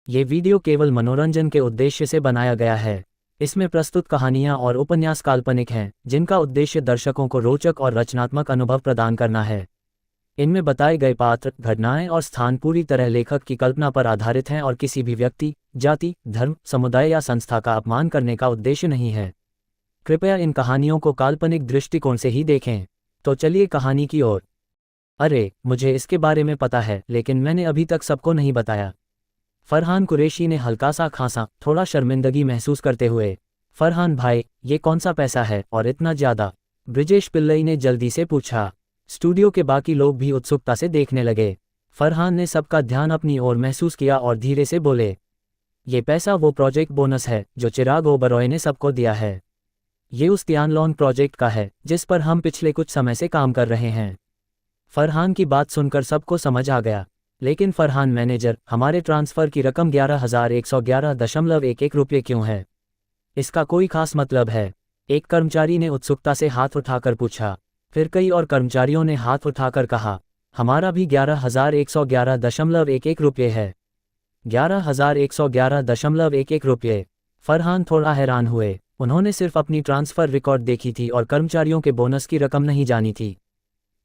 ये वीडियो केवल मनोरंजन के उद्देश्य से बनाया गया है। इसमें प्रस्तुत कहानियां और उपन्यास काल्पनिक हैं, जिनका उद्देश्य दर्शकों को रोचक और रचनात्मक अनुभव प्रदान करना है। इनमें बताए गए पात्र, घटनाएं और स्थान पूरी तरह लेखक की कल्पना पर आधारित हैं और किसी भी व्यक्ति, जाति, धर्म, समुदाय या संस्था का अपमान करने का उद्देश्य नहीं है। कृपया इन कहानियों को काल्पनिक दृष्टिकोण से ही देखें। तो चलिए कहानी की ओर। अरे, मुझे इसके बारे में पता है, लेकिन मैंने अभी तक सबको नहीं बताया। फरहान कुरैशी ने हल्का सा खांसा, थोड़ा शर्मिंदगी महसूस करते हुए। फरहान भाई, ये कौन सा पैसा है और इतना ज़्यादा? ब्रिजेश पिल्लई ने जल्दी से पूछा। स्टूडियो के बाकी लोग भी उत्सुकता से देखने लगे। फरहान ने सबका ध्यान अपनी ओर महसूस किया और धीरे से बोले, ये पैसा वो प्रोजेक्ट बोनस है जो चिराग ओबरॉय ने सबको दिया है। ये उस तियानलोन प्रोजेक्ट का है जिस पर हम पिछले कुछ समय से काम कर रहे हैं। फरहान की बात सुनकर सबको समझ आ गया। लेकिन फरहान मैनेजर, हमारे ट्रांसफ़र की रकम 11,111.11 रुपये क्यों है? इसका कोई खास मतलब है? एक कर्मचारी ने उत्सुकता से हाथ उठाकर पूछा। फिर कई और कर्मचारियों ने हाथ उठाकर कहा, हमारा भी 11,111.11 रुपये है। 11,111.11 रुपये। फरहान थोड़ा हैरान हुए। उन्होंने सिर्फ अपनी ट्रांसफ़र रिकॉर्ड देखी थी और कर्मचारियों के बोनस की रकम नहीं जानी थी।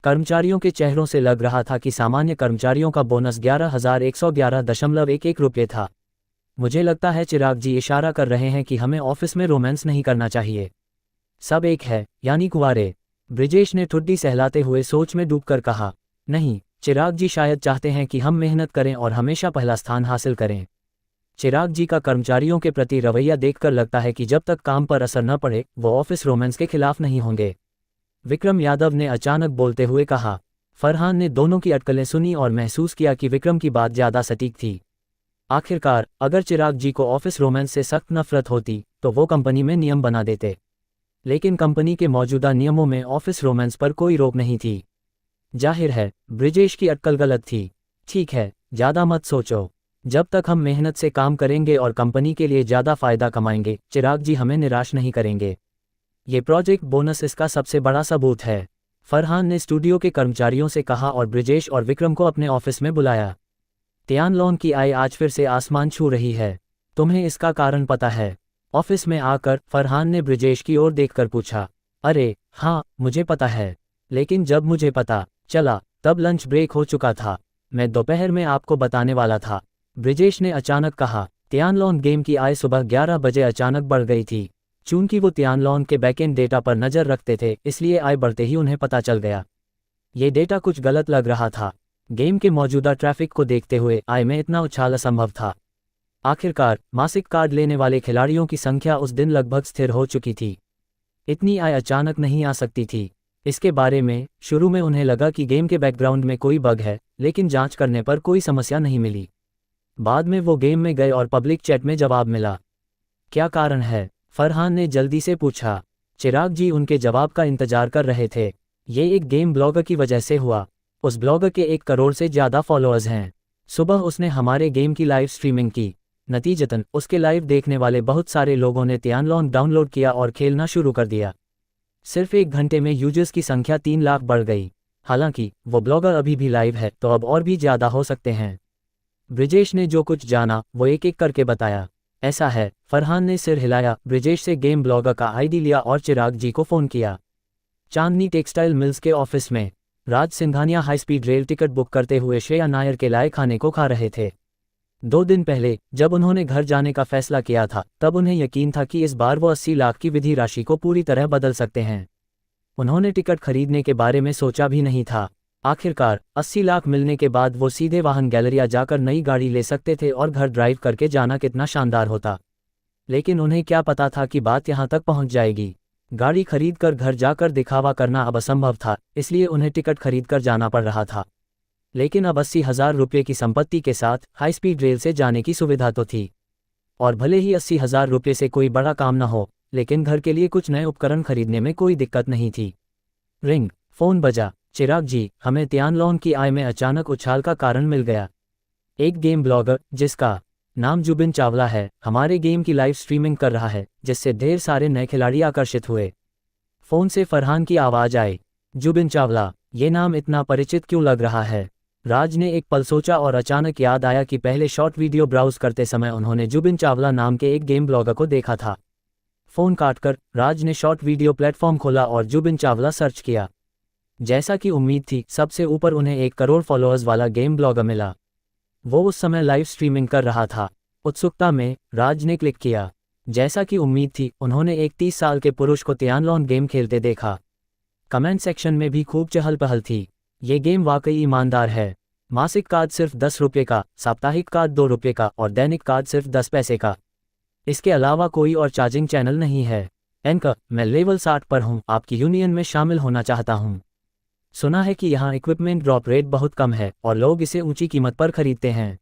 कर्मचारियों के चेहरों से लग रहा था कि सामान्य कर्मचारियों का बोनस 11,111.11 रुपये था। मुझे लगता है चिराग जी इशारा कर रहे हैं कि हमें ऑफिस में रोमांस नहीं करना चाहिए। सब एक है, यानी कुंवारे। ब्रिजेश ने ठुड्डी सहलाते हुए सोच में डूबकर कहा। नहीं, चिराग जी शायद चाहते हैं कि हम मेहनत करें और हमेशा पहला स्थान हासिल करें। चिराग जी का कर्मचारियों के प्रति रवैया देखकर लगता है कि जब तक काम पर असर न पड़े वो ऑफिस रोमांस के खिलाफ नहीं होंगे। विक्रम यादव ने अचानक बोलते हुए कहा। फरहान ने दोनों की अटकलें सुनी और महसूस किया कि विक्रम की बात ज़्यादा सटीक थी। आखिरकार, अगर चिराग जी को ऑफिस रोमांस से सख्त नफरत होती तो वो कंपनी में नियम बना देते। लेकिन कंपनी के मौजूदा नियमों में ऑफिस रोमांस पर कोई रोक नहीं थी। जाहिर है, ब्रिजेश की अटकल गलत थी। ठीक है, ज़्यादा मत सोचो। जब तक हम मेहनत से काम करेंगे और कंपनी के लिए ज़्यादा फ़ायदा कमाएंगे, चिराग जी हमें निराश नहीं करेंगे। ये प्रोजेक्ट बोनस इसका सबसे बड़ा सबूत है। फरहान ने स्टूडियो के कर्मचारियों से कहा और ब्रिजेश और विक्रम को अपने ऑफिस में बुलाया। तियानलोन की आय आज फिर से आसमान छू रही है। तुम्हें इसका कारण पता है? ऑफिस में आकर फरहान ने ब्रिजेश की ओर देखकर पूछा। अरे हाँ, मुझे पता है, लेकिन जब मुझे पता चला तब लंच ब्रेक हो चुका था। मैं दोपहर में आपको बताने वाला था, ब्रिजेश ने अचानक कहा। तियानलोन गेम की आय सुबह 11 बजे अचानक बढ़ गई थी। चूंकि वो तियानलोन के बैकएंड डेटा पर नज़र रखते थे, इसलिए आय बढ़ते ही उन्हें पता चल गया। ये डेटा कुछ गलत लग रहा था। गेम के मौजूदा ट्रैफिक को देखते हुए आय में इतना उछाल असंभव था। आखिरकार, मासिक कार्ड लेने वाले खिलाड़ियों की संख्या उस दिन लगभग स्थिर हो चुकी थी। इतनी आय अचानक नहीं आ सकती थी। इसके बारे में शुरू में उन्हें लगा कि गेम के बैकग्राउंड में कोई बग है, लेकिन जांच करने पर कोई समस्या नहीं मिली। बाद में वो गेम में गए और पब्लिक चैट में जवाब मिला। क्या कारण है? फरहान ने जल्दी से पूछा। चिराग जी उनके जवाब का इंतजार कर रहे थे। ये एक गेम ब्लॉगर की वजह से हुआ। उस ब्लॉगर के 1 करोड़ से ज़्यादा फॉलोअर्स हैं। सुबह उसने हमारे गेम की लाइव स्ट्रीमिंग की। नतीजतन उसके लाइव देखने वाले बहुत सारे लोगों ने तियानलोन डाउनलोड किया और खेलना शुरू कर दिया। सिर्फ 1 घंटे में यूजर्स की संख्या 3 लाख बढ़ गई। हालांकि वो ब्लॉगर अभी भी लाइव है, तो अब और भी ज़्यादा हो सकते हैं। ब्रिजेश ने जो कुछ जाना वो एक एक करके बताया। ऐसा है, फरहान ने सिर हिलाया। ब्रिजेश से गेम ब्लॉगर का आईडी लिया और चिराग जी को फ़ोन किया। चांदनी टेक्सटाइल मिल्स के ऑफिस में Raj Singhania high speed rail ticket book करते हुए श्रेया नायर के लाए खाने को खा रहे थे। 2 दिन पहले जब उन्होंने घर जाने का फैसला किया था, तब उन्हें यकीन था कि इस बार वो 80 लाख की विधि राशि को पूरी तरह बदल सकते हैं। उन्होंने टिकट खरीदने के बारे में सोचा भी नहीं था। आखिरकार 80 लाख मिलने के बाद वो सीधे वाहन गैलरिया जाकर नई गाड़ी ले सकते थे और घर ड्राइव करके जाना कितना शानदार होता। लेकिन उन्हें क्या पता था कि बात यहाँ तक पहुँच जाएगी। गाड़ी खरीदकर घर जाकर दिखावा करना अब असंभव था, इसलिए उन्हें टिकट खरीदकर जाना पड़ रहा था। लेकिन अब 80,000 रुपये की संपत्ति के साथ हाई स्पीड रेल से जाने की सुविधा तो थी। और भले ही 80,000 रुपये से कोई बड़ा काम न हो, लेकिन घर के लिए कुछ नए उपकरण खरीदने में कोई दिक्कत नहीं थी। रिंग, फ़ोन बजा। चिराग जी, हमें तियानलोन की आय में अचानक उछाल का कारण मिल गया। एक गेम ब्लॉगर जिसका नाम जुबिन चावला है, हमारे गेम की लाइव स्ट्रीमिंग कर रहा है, जिससे ढेर सारे नए खिलाड़ी आकर्षित हुए। फ़ोन से फरहान की आवाज़ आई। जुबिन चावला, ये नाम इतना परिचित क्यों लग रहा है? राज ने एक पल सोचा और अचानक याद आया कि पहले शॉर्ट वीडियो ब्राउज करते समय उन्होंने जुबिन चावला नाम के एक गेम ब्लॉगर को देखा था। फ़ोन काटकर राज ने शॉर्ट वीडियो प्लेटफॉर्म खोला और जुबिन चावला सर्च किया। जैसा कि उम्मीद थी, सबसे ऊपर उन्हें 1 करोड़ फॉलोअर्स वाला गेम ब्लॉगर मिला। वो उस समय लाइव स्ट्रीमिंग कर रहा था। उत्सुकता में राज ने क्लिक किया। जैसा कि उम्मीद थी, उन्होंने एक 30 साल के पुरुष को तियानलॉन गेम खेलते देखा। कमेंट सेक्शन में भी खूब चहल पहल थी। ये गेम वाकई ईमानदार है। मासिक कार्ड सिर्फ 10 रुपये का, साप्ताहिक कार्ड 2 रुपये का और दैनिक कार्ड सिर्फ 10 पैसे का। इसके अलावा कोई और चार्जिंग चैनल नहीं है। एंकर, मैं लेवल 60 पर हूँ, आपकी यूनियन में शामिल होना चाहता हूँ। सुना है कि यहाँ इक्विपमेंट ड्रॉप रेट बहुत कम है और लोग इसे ऊंची कीमत पर खरीदते हैं।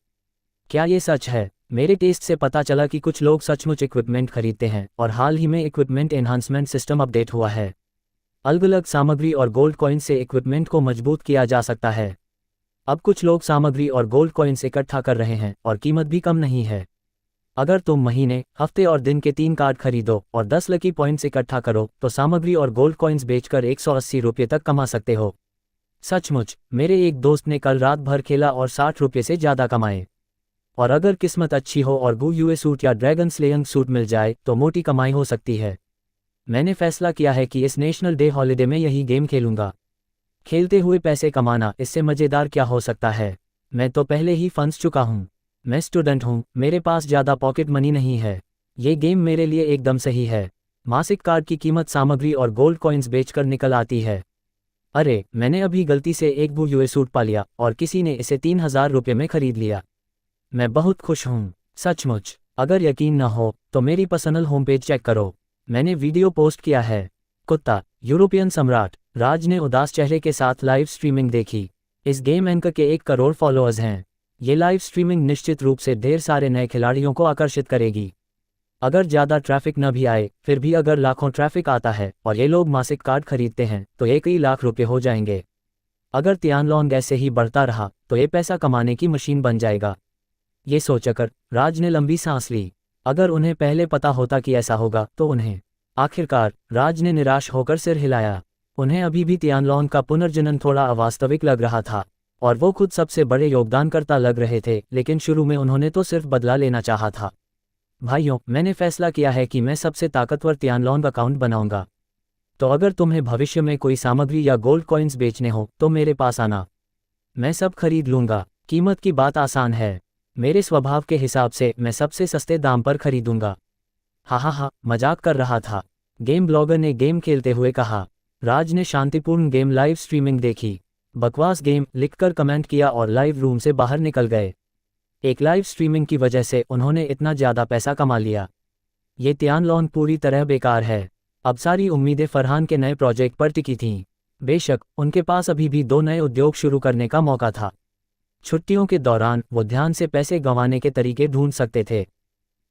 क्या ये सच है? मेरे टेस्ट से पता चला कि कुछ लोग सचमुच इक्विपमेंट खरीदते हैं और हाल ही में इक्विपमेंट एनहांसमेंट सिस्टम अपडेट हुआ है। अलग अलग सामग्री और गोल्ड कॉइन से इक्विपमेंट को मजबूत किया जा सकता है। अब कुछ लोग सामग्री और गोल्ड कॉइन्स इकट्ठा कर रहे हैं और कीमत भी कम नहीं है। अगर तुम महीने, हफ्ते और दिन के 3 कार्ड खरीदो और 10 लकी पॉइंट्स इकट्ठा करो तो सामग्री और गोल्ड कॉइन्स बेचकर 180 रुपये तक कमा सकते हो। सचमुच, मेरे एक दोस्त ने कल रात भर खेला और 60 रुपये से ज़्यादा कमाए। और अगर किस्मत अच्छी हो और गू यूए सूट या ड्रैगन स्लेयिंग सूट मिल जाए तो मोटी कमाई हो सकती है। मैंने फैसला किया है कि इस नेशनल डे हॉलिडे में यही गेम खेलूंगा। खेलते हुए पैसे कमाना, इससे मज़ेदार क्या हो सकता है। मैं तो पहले ही फंस चुका हूँ। मैं स्टूडेंट हूँ, मेरे पास ज़्यादा पॉकेट मनी नहीं है। ये गेम मेरे लिए एकदम सही है। मासिक कार्ड की कीमत सामग्री और गोल्ड कॉइन्स बेचकर निकल आती है। अरे, मैंने अभी गलती से एक गू यूए सूट पा लिया और किसी ने इसे 3000 रुपये में खरीद लिया। मैं बहुत खुश हूँ, सचमुच। अगर यकीन न हो तो मेरी पर्सनल होम पेज चेक करो, मैंने वीडियो पोस्ट किया है। कुत्ता, यूरोपियन सम्राट। राज ने उदास चेहरे के साथ लाइव स्ट्रीमिंग देखी। इस गेम एंकर के 1 करोड़ फॉलोअर्स हैं। ये लाइव स्ट्रीमिंग निश्चित रूप से ढेर सारे नए खिलाड़ियों को आकर्षित करेगी। अगर ज़्यादा ट्रैफिक न भी आए, फिर भी अगर लाखों ट्रैफिक आता है और ये लोग मासिक कार्ड खरीदते हैं तो ये कई लाख रुपये हो जाएंगे। अगर तियानलॉन ऐसे ही बढ़ता रहा तो ये पैसा कमाने की मशीन बन जाएगा। ये सोचकर राज ने लंबी सांस ली। अगर उन्हें पहले पता होता कि ऐसा होगा तो उन्हें। आखिरकार राज ने निराश होकर सिर हिलाया। उन्हें अभी भी तियानलॉन का पुनर्जनन थोड़ा अवास्तविक लग रहा था और वो खुद सबसे बड़े योगदानकर्ता लग रहे थे, लेकिन शुरू में उन्होंने तो सिर्फ बदला लेना चाहा था। भाइयों, मैंने फैसला किया है कि मैं सबसे ताकतवर तियानलॉन अकाउंट बनाऊंगा। तो अगर तुम्हें भविष्य में कोई सामग्री या गोल्ड कॉइन्स बेचने हो तो मेरे पास आना, मैं सब खरीद लूंगा। कीमत की बात आसान है, मेरे स्वभाव के हिसाब से मैं सबसे सस्ते दाम पर खरीदूंगा। हा, मजाक कर रहा था, गेम ब्लॉगर ने गेम खेलते हुए कहा। राज ने शांतिपूर्ण गेम लाइव स्ट्रीमिंग देखी। बकवास गेम लिखकर कमेंट किया और लाइव रूम से बाहर निकल गए। एक लाइव स्ट्रीमिंग की वजह से उन्होंने इतना ज़्यादा पैसा कमा लिया। ये तियानलॉन पूरी तरह बेकार है। अब सारी उम्मीदें फरहान के नए प्रोजेक्ट पर टिकी थीं। बेशक उनके पास अभी भी 2 नए उद्योग शुरू करने का मौका था। छुट्टियों के दौरान वो ध्यान से पैसे गंवाने के तरीके ढूंढ सकते थे।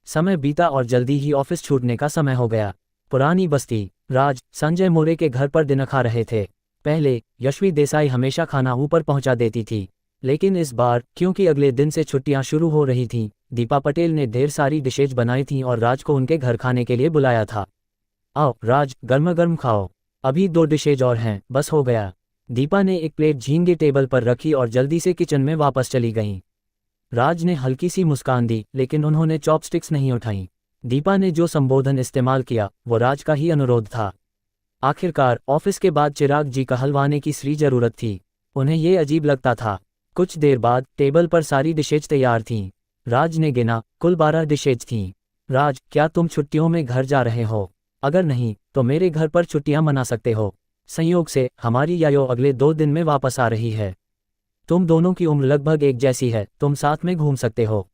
समय बीता और जल्दी ही ऑफिस छूटने का समय हो गया। पुरानी बस्ती। राज संजय मोरे के घर पर दिन खा रहे थे। पहले यशवी देसाई हमेशा खाना ऊपर पहुंचा देती थी, लेकिन इस बार क्योंकि अगले दिन से छुट्टियां शुरू हो रही थीं, दीपा पटेल ने ढेर सारी डिशेज बनाई थीं और राज को उनके घर खाने के लिए बुलाया था। आओ राज, गर्मा गर्म खाओ, अभी 2 डिशेज और हैं, बस हो गया। दीपा ने एक प्लेट झींगे टेबल पर रखी और जल्दी से किचन में वापस चली गईं। राज ने हल्की सी मुस्कान दी, लेकिन उन्होंने चॉपस्टिक्स नहीं उठाईं। दीपा ने जो संबोधन इस्तेमाल किया वो राज का ही अनुरोध था। आखिरकार ऑफिस के बाद चिराग जी कहलवाने की श्री जरूरत थी। उन्हें ये अजीब लगता था। कुछ देर बाद टेबल पर सारी डिशेज तैयार थीं। राज ने गिना, कुल 12 डिशेज थीं। राज, क्या तुम छुट्टियों में घर जा रहे हो? अगर नहीं तो मेरे घर पर छुट्टियां मना सकते हो। संयोग से हमारी यायो अगले 2 दिन में वापस आ रही है। तुम दोनों की उम्र लगभग एक जैसी है, तुम साथ में घूम सकते हो।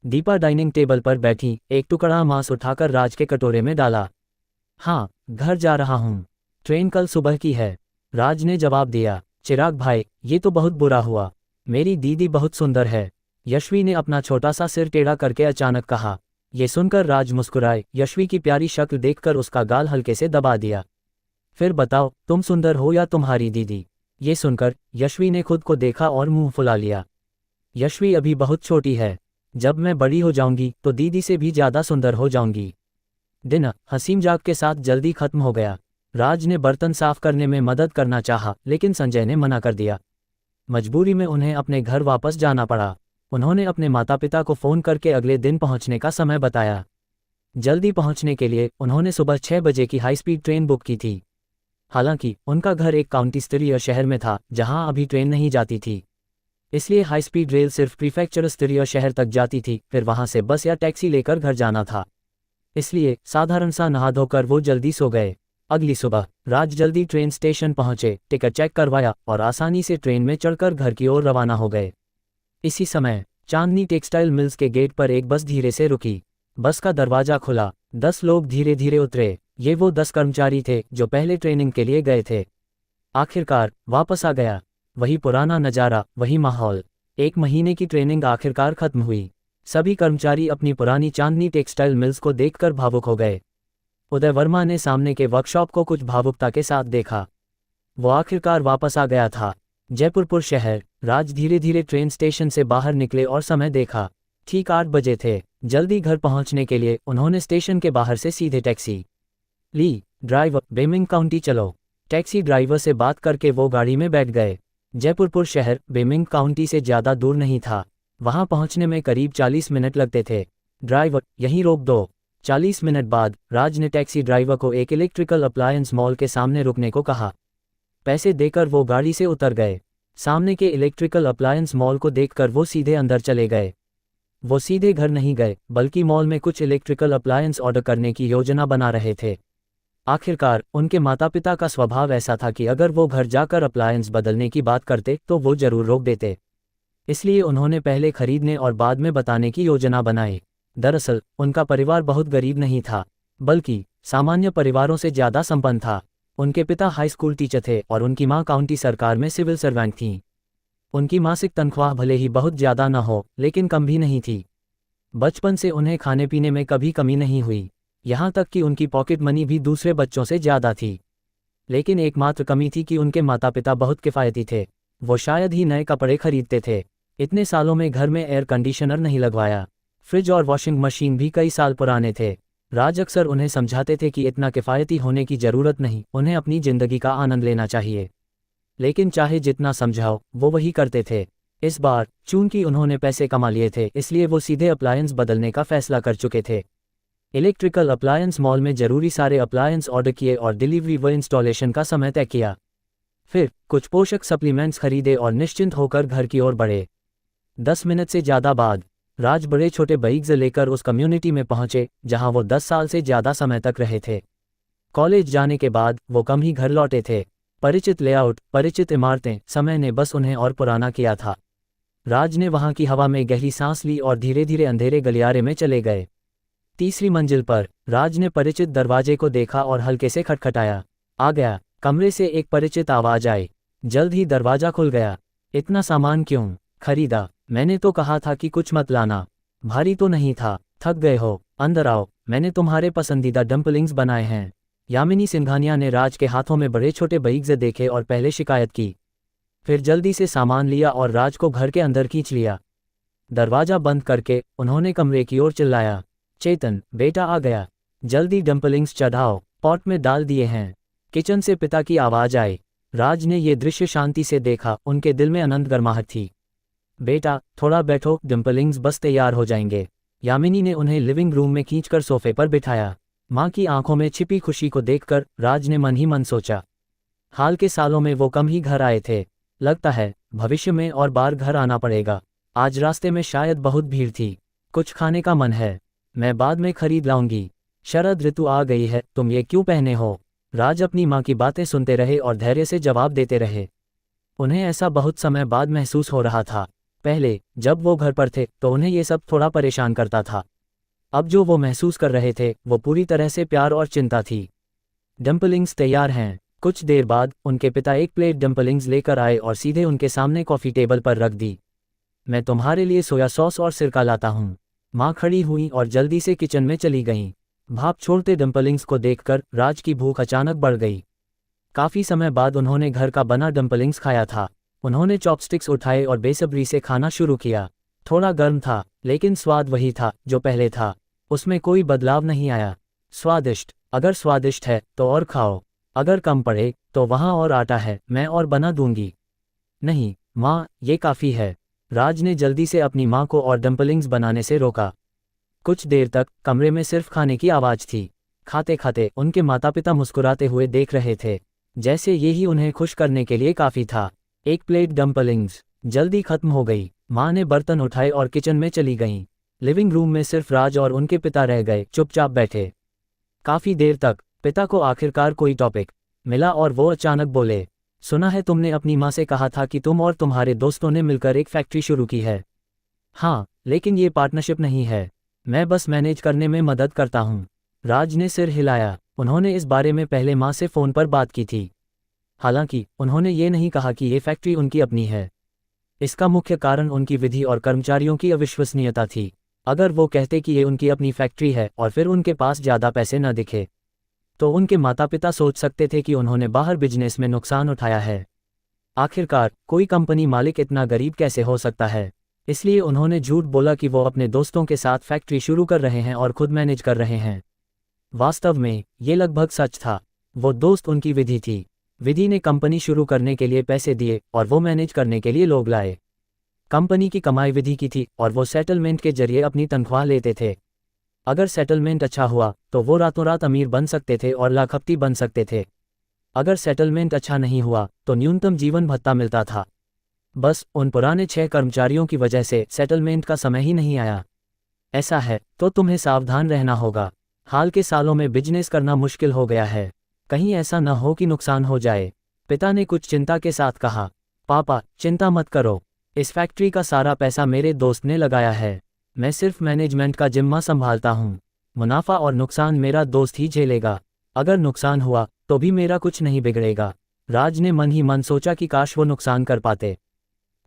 दीपा डाइनिंग टेबल पर बैठी एक टुकड़ा मांस उठाकर राज के कटोरे में डाला। हाँ, घर जा रहा हूँ, ट्रेन कल सुबह की है, राज ने जवाब दिया। चिराग भाई, ये तो बहुत बुरा हुआ, मेरी दीदी बहुत सुंदर है, यशवी ने अपना छोटा सा सिर टेढ़ा करके अचानक कहा। ये सुनकर राज मुस्कुराए। यशवी की प्यारी शक्ल देखकर उसका गाल हल्के से दबा दिया। फिर बताओ, तुम सुंदर हो या तुम्हारी दीदी? ये सुनकर यशवी ने खुद को देखा और मुंह फुला लिया। यशवी अभी बहुत छोटी है, जब मैं बड़ी हो जाऊंगी तो दीदी से भी ज़्यादा सुंदर हो जाऊंगी। दिन हंसी मजाक के साथ जल्दी खत्म हो गया। राज ने बर्तन साफ करने में मदद करना चाहा, लेकिन संजय ने मना कर दिया। मजबूरी में उन्हें अपने घर वापस जाना पड़ा। उन्होंने अपने माता पिता को फ़ोन करके अगले दिन पहुंचने का समय बताया। जल्दी पहुंचने के लिए उन्होंने सुबह 6 बजे की हाई स्पीड ट्रेन बुक की थी। हालांकि उनका घर एक काउंटी स्तरीय शहर में था जहां अभी ट्रेन नहीं जाती थी, इसलिए हाई स्पीड रेल सिर्फ प्रीफेक्चर स्तरीय शहर तक जाती थी, फिर वहां से बस या टैक्सी लेकर घर जाना था। इसलिए साधारण सा नहा धोकर वो जल्दी सो गए। अगली सुबह राज जल्दी ट्रेन स्टेशन पहुंचे, टिकट चेक करवाया और आसानी से ट्रेन में चढ़कर घर की ओर रवाना हो गए। इसी समय चांदनी टेक्सटाइल मिल्स के गेट पर एक बस धीरे से रुकी। बस का दरवाजा खुला, 10 लोग धीरे धीरे उतरे। ये वो 10 कर्मचारी थे जो पहले ट्रेनिंग के लिए गए थे। आखिरकार वापस आ गया, वही पुराना नज़ारा, वही माहौल। 1 महीने की ट्रेनिंग आखिरकार खत्म हुई। सभी कर्मचारी अपनी पुरानी चांदनी टेक्सटाइल मिल्स को देखकर भावुक हो गए। उदय वर्मा ने सामने के वर्कशॉप को कुछ भावुकता के साथ देखा। वो आखिरकार वापस आ गया था। जयपुर शहर। राज धीरे धीरे ट्रेन स्टेशन से बाहर निकले और समय देखा। ठीक 8 बजे थे। जल्दी घर पहुंचने के लिए उन्होंने स्टेशन के बाहर से सीधे टैक्सी ली। ड्राइवर, बेमिंग काउंटी चलो। टैक्सी ड्राइवर से बात करके वो गाड़ी में बैठ गए। जयपुर शहर बेमिंग काउंटी से ज़्यादा दूर नहीं था। वहां पहुंचने में करीब 40 मिनट लगते थे। ड्राइवर, यहीं रोक दो। 40 मिनट बाद राज ने टैक्सी ड्राइवर को एक इलेक्ट्रिकल अप्लायंस मॉल के सामने रुकने को कहा। पैसे देकर वो गाड़ी से उतर गए। सामने के इलेक्ट्रिकल अप्लायंस मॉल को देखकर वो सीधे अंदर चले गए। वो सीधे घर नहीं गए, बल्कि मॉल में कुछ इलेक्ट्रिकल अप्लायंस ऑर्डर करने की योजना बना रहे थे। आखिरकार उनके माता पिता का स्वभाव ऐसा था कि अगर वो घर जाकर अप्लायंस बदलने की बात करते तो वो जरूर रोक देते। इसलिए उन्होंने पहले खरीदने और बाद में बताने की योजना बनाई। दरअसल उनका परिवार बहुत गरीब नहीं था, बल्कि सामान्य परिवारों से ज़्यादा संपन्न था। उनके पिता हाई स्कूल टीचर थे और उनकी मां काउंटी सरकार में सिविल सर्वेंट थीं। उनकी मासिक तनख्वाह भले ही बहुत ज़्यादा न हो, लेकिन कम भी नहीं थी। बचपन से उन्हें खाने पीने में कभी कमी नहीं हुई, यहाँ तक कि उनकी पॉकेट मनी भी दूसरे बच्चों से ज़्यादा थी। लेकिन एकमात्र कमी थी कि उनके माता पिता बहुत किफ़ायती थे। वो शायद ही नए कपड़े खरीदते थे। इतने सालों में घर में एयर कंडीशनर नहीं लगवाया। फ्रिज और वॉशिंग मशीन भी कई साल पुराने थे। राज अक्सर उन्हें समझाते थे कि इतना किफ़ायती होने की ज़रूरत नहीं, उन्हें अपनी ज़िंदगी का आनंद लेना चाहिए। लेकिन चाहे जितना समझाओ वो वही करते थे। इस बार चूंकि उन्होंने पैसे कमा लिए थे, इसलिए वो सीधे अप्लायंस बदलने का फैसला कर चुके थे। इलेक्ट्रिकल अप्लायंस मॉल में जरूरी सारे अप्लायंस ऑर्डर किए और डिलीवरी व इंस्टॉलेशन का समय तय किया। फिर कुछ पोषक सप्लीमेंट्स खरीदे और निश्चिंत होकर घर की ओर बढ़े। 10 मिनट से ज़्यादा बाद राज बड़े छोटे बैग्स लेकर उस कम्युनिटी में पहुंचे जहां वो 10 साल से ज़्यादा समय तक रहे थे। कॉलेज जाने के बाद वो कम ही घर लौटे थे। परिचित लेआउट, परिचित इमारतें, समय ने बस उन्हें और पुराना किया था। राज ने वहां की हवा में गहरी सांस ली और धीरे धीरे अंधेरे गलियारे में चले गए। तीसरी मंजिल पर राज ने परिचित दरवाजे को देखा और हल्के से खटखटाया। आ गया। कमरे से एक परिचित आवाज आई। जल्द ही दरवाजा खुल गया। इतना सामान क्यों खरीदा? मैंने तो कहा था कि कुछ मत लाना। भारी तो नहीं था? थक गए हो? अंदर आओ, मैंने तुम्हारे पसंदीदा डम्पलिंग्स बनाए हैं। यामिनी सिंघानिया ने राज के हाथों में बड़े छोटे बैग्स देखे और पहले शिकायत की, फिर जल्दी से सामान लिया और राज को घर के अंदर खींच लिया। दरवाजा बंद करके उन्होंने कमरे की ओर चिल्लाया, चेतन बेटा आ गया, जल्दी डम्पलिंग्स चढ़ाओ, पॉट में डाल दिए हैं। किचन से पिता की आवाज आई। राज ने ये दृश्य शांति से देखा, उनके दिल में अनंत गर्माहट थी। बेटा थोड़ा बैठो, डम्पलिंग्स बस तैयार हो जाएंगे। यामिनी ने उन्हें लिविंग रूम में खींचकर सोफे पर बिठाया। माँ की आंखों में छिपी खुशी को देखकर राज ने मन ही मन सोचा, हाल के सालों में वो कम ही घर आए थे, लगता है भविष्य में और बार घर आना पड़ेगा। आज रास्ते में शायद बहुत भीड़ थी। कुछ खाने का मन है, मैं बाद में खरीद लाऊंगी। शरद ऋतु आ गई है, तुम ये क्यों पहने हो? राज अपनी माँ की बातें सुनते रहे और धैर्य से जवाब देते रहे। उन्हें ऐसा बहुत समय बाद महसूस हो रहा था। पहले जब वो घर पर थे तो उन्हें ये सब थोड़ा परेशान करता था। अब जो वो महसूस कर रहे थे वो पूरी तरह से प्यार और चिंता थी। डम्पलिंग्स तैयार हैं। कुछ देर बाद उनके पिता एक प्लेट डम्पलिंग्स लेकर आए और सीधे उनके सामने कॉफ़ी टेबल पर रख दी। मैं तुम्हारे लिए सोया सॉस और सिरका लाता हूँ। माँ खड़ी हुई और जल्दी से किचन में चली गईं। भाप छोड़ते डम्पलिंग्स को देखकर राज की भूख अचानक बढ़ गई। काफ़ी समय बाद उन्होंने घर का बना डम्पलिंग्स खाया था। उन्होंने चॉपस्टिक्स उठाए और बेसब्री से खाना शुरू किया। थोड़ा गर्म था, लेकिन स्वाद वही था जो पहले था। उसमें कोई बदलाव नहीं आया। स्वादिष्ट, अगर स्वादिष्ट है तो और खाओ, अगर कम पड़े तो वहाँ और आटा है, मैं और बना दूंगी। नहीं, माँ, ये काफ़ी है। राज ने जल्दी से अपनी माँ को और डम्पलिंग्स बनाने से रोका। कुछ देर तक कमरे में सिर्फ खाने की आवाज़ थी। खाते खाते उनके माता पिता मुस्कुराते हुए देख रहे थे, जैसे ये ही उन्हें खुश करने के लिए काफ़ी था। एक प्लेट डम्पलिंग्स जल्दी खत्म हो गई। माँ ने बर्तन उठाए और किचन में चली गईं। लिविंग रूम में सिर्फ राज और उनके पिता रह गए, चुपचाप बैठे। काफ़ी देर तक पिता को आखिरकार कोई टॉपिक मिला और वो अचानक बोले, सुना है तुमने अपनी माँ से कहा था कि तुम और तुम्हारे दोस्तों ने मिलकर एक फैक्ट्री शुरू की है। हाँ, लेकिन ये पार्टनरशिप नहीं है। मैं बस मैनेज करने में मदद करता हूँ। राज ने सिर हिलाया। उन्होंने इस बारे में पहले माँ से फ़ोन पर बात की थी। हालांकि उन्होंने ये नहीं कहा कि ये फैक्ट्री उनकी अपनी है। इसका मुख्य कारण उनकी विधि और कर्मचारियों की अविश्वसनीयता थी। अगर वो कहते कि ये उनकी अपनी फैक्ट्री है और फिर उनके पास ज़्यादा पैसे न दिखे, तो उनके माता पिता सोच सकते थे कि उन्होंने बाहर बिजनेस में नुकसान उठाया है। आखिरकार कोई कंपनी मालिक इतना गरीब कैसे हो सकता है? इसलिए उन्होंने झूठ बोला कि वो अपने दोस्तों के साथ फैक्ट्री शुरू कर रहे हैं और खुद मैनेज कर रहे हैं। वास्तव में ये लगभग सच था। वो दोस्त उनकी विधि थी। विधि ने कंपनी शुरू करने के लिए पैसे दिए और वो मैनेज करने के लिए लोग लाए। कंपनी की कमाई विधि की थी और वो सेटलमेंट के जरिए अपनी तनख्वाह लेते थे। अगर सेटलमेंट अच्छा हुआ तो वो रातों रात अमीर बन सकते थे और लाखपति बन सकते थे। अगर सेटलमेंट अच्छा नहीं हुआ तो न्यूनतम जीवन भत्ता मिलता था। बस उन पुराने 6 कर्मचारियों की वजह से सेटलमेंट का समय ही नहीं आया। ऐसा है तो तुम्हें सावधान रहना होगा। हाल के सालों में बिजनेस करना मुश्किल हो गया है। कहीं ऐसा न हो कि नुकसान हो जाए। पिता ने कुछ चिंता के साथ कहा। पापा, चिंता मत करो। इस फैक्ट्री का सारा पैसा मेरे दोस्त ने लगाया है। मैं सिर्फ मैनेजमेंट का जिम्मा संभालता हूँ। मुनाफा और नुकसान मेरा दोस्त ही झेलेगा। अगर नुकसान हुआ तो भी मेरा कुछ नहीं बिगड़ेगा। राज ने मन ही मन सोचा कि काश वो नुकसान कर पाते।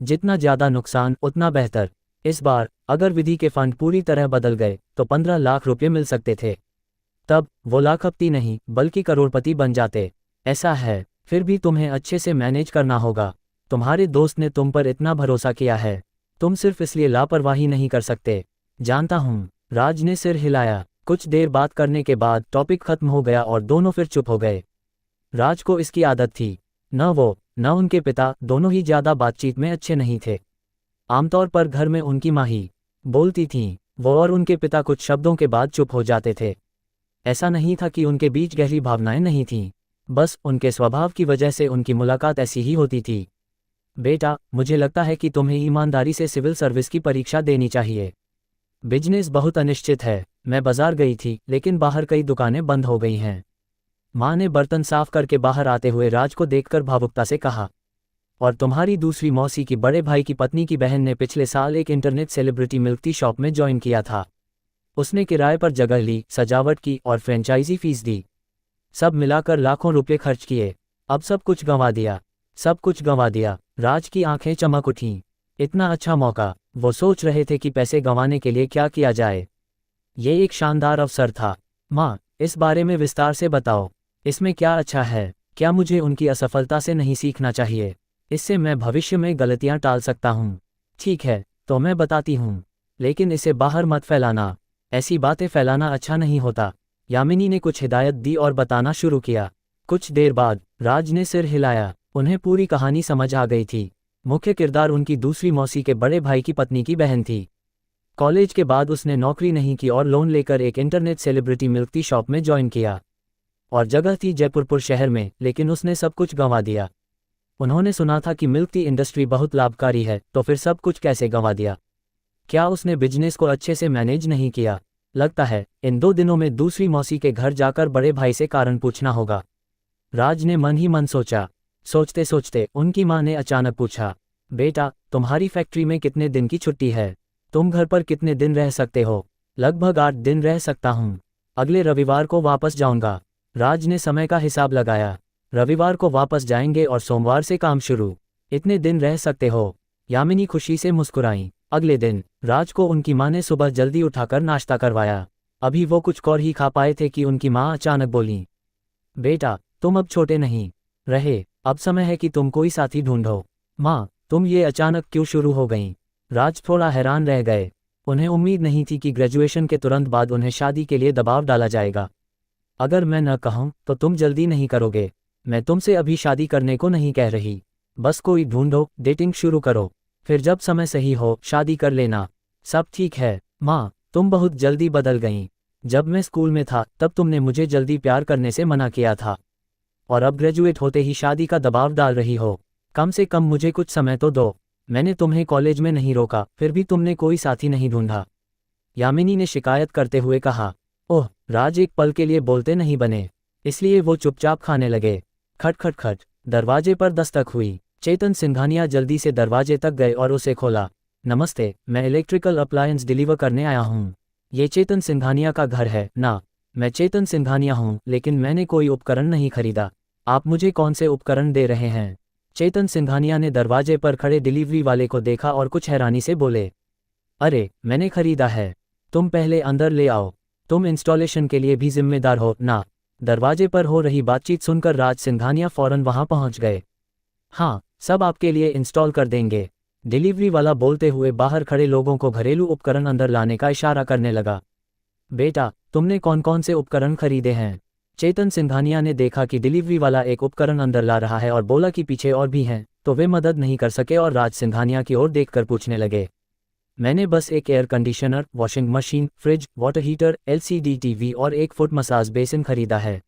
जितना ज़्यादा नुकसान उतना बेहतर। इस बार अगर विधि के फंड पूरी तरह बदल गए तो 15 लाख रुपये मिल सकते थे। तब वो लाखपति नहीं बल्कि करोड़पति बन जाते। ऐसा है, फिर भी तुम्हें अच्छे से मैनेज करना होगा। तुम्हारे दोस्त ने तुम पर इतना भरोसा किया है। तुम सिर्फ इसलिए लापरवाही नहीं कर सकते। जानता हूँ। राज ने सिर हिलाया। कुछ देर बात करने के बाद टॉपिक खत्म हो गया और दोनों फिर चुप हो गए। राज को इसकी आदत थी। न वो न उनके पिता दोनों ही ज़्यादा बातचीत में अच्छे नहीं थे। आमतौर पर घर में उनकी माँ ही बोलती थीं। वो और उनके पिता कुछ शब्दों के बाद चुप हो जाते थे। ऐसा नहीं था कि उनके बीच गहरी भावनाएं नहीं थीं, बस उनके स्वभाव की वजह से उनकी मुलाकात ऐसी ही होती थी। बेटा, मुझे लगता है कि तुम्हें ईमानदारी से सिविल सर्विस की परीक्षा देनी चाहिए। बिजनेस बहुत अनिश्चित है। मैं बाजार गई थी लेकिन बाहर कई दुकानें बंद हो गई हैं। माँ ने बर्तन साफ करके बाहर आते हुए राज को देखकर भावुकता से कहा। और तुम्हारी दूसरी मौसी की बड़े भाई की पत्नी की बहन ने पिछले साल एक internet celebrity milk tea shop में ज्वाइन किया था। उसने किराए पर जगह ली, सजावट की और फ्रेंचाइजी फीस दी। सब मिलाकर लाखों रुपये खर्च किए। अब सब कुछ गंवा दिया। सब कुछ गंवा दिया। राज की आंखें चमक उठीं। इतना अच्छा मौका। वो सोच रहे थे कि पैसे गंवाने के लिए क्या किया जाए। ये एक शानदार अवसर था। माँ, इस बारे में विस्तार से बताओ। इसमें क्या अच्छा है? क्या मुझे उनकी असफलता से नहीं सीखना चाहिए? इससे मैं भविष्य में गलतियाँ टाल सकता हूँ। ठीक है, तो मैं बताती हूँ, लेकिन इसे बाहर मत फैलाना। ऐसी बातें फैलाना अच्छा नहीं होता। यामिनी ने कुछ हिदायत दी और बताना शुरू किया। कुछ देर बाद राज ने सिर हिलाया। उन्हें पूरी कहानी समझ आ गई थी। मुख्य किरदार उनकी दूसरी मौसी के बड़े भाई की पत्नी की बहन थी। कॉलेज के बाद उसने नौकरी नहीं की और लोन लेकर एक internet celebrity milk tea shop में ज्वाइन किया। और जगह थी जयपुर शहर में, लेकिन उसने सब कुछ गंवा दिया। उन्होंने सुना था कि मिल्क टी इंडस्ट्री बहुत लाभकारी है, तो फिर सब कुछ कैसे गंवा दिया? क्या उसने बिजनेस को अच्छे से मैनेज नहीं किया? लगता है इन 2 दिनों में दूसरी मौसी के घर जाकर बड़े भाई से कारण पूछना होगा। राज ने मन ही मन सोचा। सोचते सोचते उनकी माँ ने अचानक पूछा, बेटा, तुम्हारी फैक्ट्री में कितने दिन की छुट्टी है? तुम घर पर कितने दिन रह सकते हो? लगभग 8 दिन रह सकता हूँ। अगले रविवार को वापस जाऊंगा। राज ने समय का हिसाब लगाया। रविवार को वापस जाएंगे और सोमवार से काम शुरू। इतने दिन रह सकते हो? यामिनी खुशी से मुस्कुराईं। अगले दिन राज को उनकी माँ ने सुबह जल्दी उठाकर नाश्ता करवाया। अभी वो कुछ और ही खा पाए थे कि उनकी माँ अचानक बोलीं, बेटा, तुम अब छोटे नहीं रहे। अब समय है कि तुम कोई साथी ढूंढो। माँ, तुम ये अचानक क्यों शुरू हो गईं? राज थोड़ा हैरान रह गए। उन्हें उम्मीद नहीं थी कि ग्रेजुएशन के तुरंत बाद उन्हें शादी के लिए दबाव डाला जाएगा। अगर मैं न कहूँ तो तुम जल्दी नहीं करोगे। मैं तुमसे अभी शादी करने को नहीं कह रही। बस कोई ढूंढो, डेटिंग शुरू करो, फिर जब समय सही हो शादी कर लेना। सब ठीक है। माँ, तुम बहुत जल्दी बदल गईं। जब मैं स्कूल में था तब तुमने मुझे जल्दी प्यार करने से मना किया था, और अब ग्रेजुएट होते ही शादी का दबाव डाल रही हो। कम से कम मुझे कुछ समय तो दो। मैंने तुम्हें कॉलेज में नहीं रोका, फिर भी तुमने कोई साथी नहीं ढूंढा, यामिनी ने शिकायत करते हुए कहा। ओह, राज एक पल के लिए बोलते नहीं बने, इसलिए वो चुपचाप खाने लगे। खट खट खट, दरवाजे पर दस्तक हुई। चेतन सिंघानिया जल्दी से दरवाजे तक गए और उसे खोला। नमस्ते, मैं इलेक्ट्रिकल अप्लायंस डिलीवर करने आया हूँ। ये चेतन सिंघानिया का घर है ना? मैं चेतन सिंघानिया हूँ, लेकिन मैंने कोई उपकरण नहीं खरीदा। आप मुझे कौन से उपकरण दे रहे हैं? चेतन सिंघानिया ने दरवाजे पर खड़े डिलीवरी वाले को देखा और कुछ हैरानी से बोले। अरे, मैंने खरीदा है। तुम पहले अंदर ले आओ। तुम इंस्टॉलेशन के लिए भी जिम्मेदार हो ना? दरवाजे पर हो रही बातचीत सुनकर राज सिंघानिया फौरन वहां पहुंच गए। हाँ, सब आपके लिए इंस्टॉल कर देंगे, डिलीवरी वाला बोलते हुए बाहर खड़े लोगों को घरेलू उपकरण अंदर लाने का इशारा करने लगा। बेटा, तुमने कौन कौन से उपकरण खरीदे हैं? चेतन सिंघानिया ने देखा कि डिलीवरी वाला एक उपकरण अंदर ला रहा है और बोला कि पीछे और भी हैं, तो वे मदद नहीं कर सके और राज सिंघानिया की ओर देखकर पूछने लगे। मैंने बस एक air conditioner, washing machine, fridge, water heater, LCD TV और एक फुट मसाज बेसिन खरीदा है,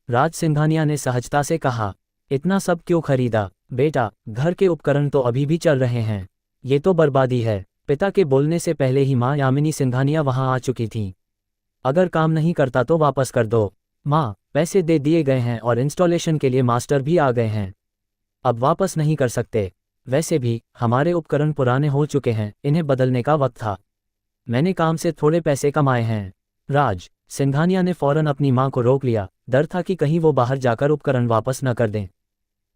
राज सिंघानिया ने सहजता से कहा। इतना सब क्यों खरीदा? बेटा, घर के उपकरण तो अभी भी चल रहे हैं, ये तो बर्बादी है। पिता के बोलने से पहले ही माँ यामिनी सिंघानिया वहां आ चुकी थीं। अगर काम नहीं करता तो वापस कर दो। माँ, पैसे दे दिए गए हैं और इंस्टॉलेशन के लिए मास्टर भी आ गए हैं, अब वापस नहीं कर सकते। वैसे भी हमारे उपकरण पुराने हो चुके हैं, इन्हें बदलने का वक्त था। मैंने काम से थोड़े पैसे कमाए हैं। राज सिंघानिया ने फौरन अपनी मां को रोक लिया। डर था कि कहीं वो बाहर जाकर उपकरण वापस न कर दें।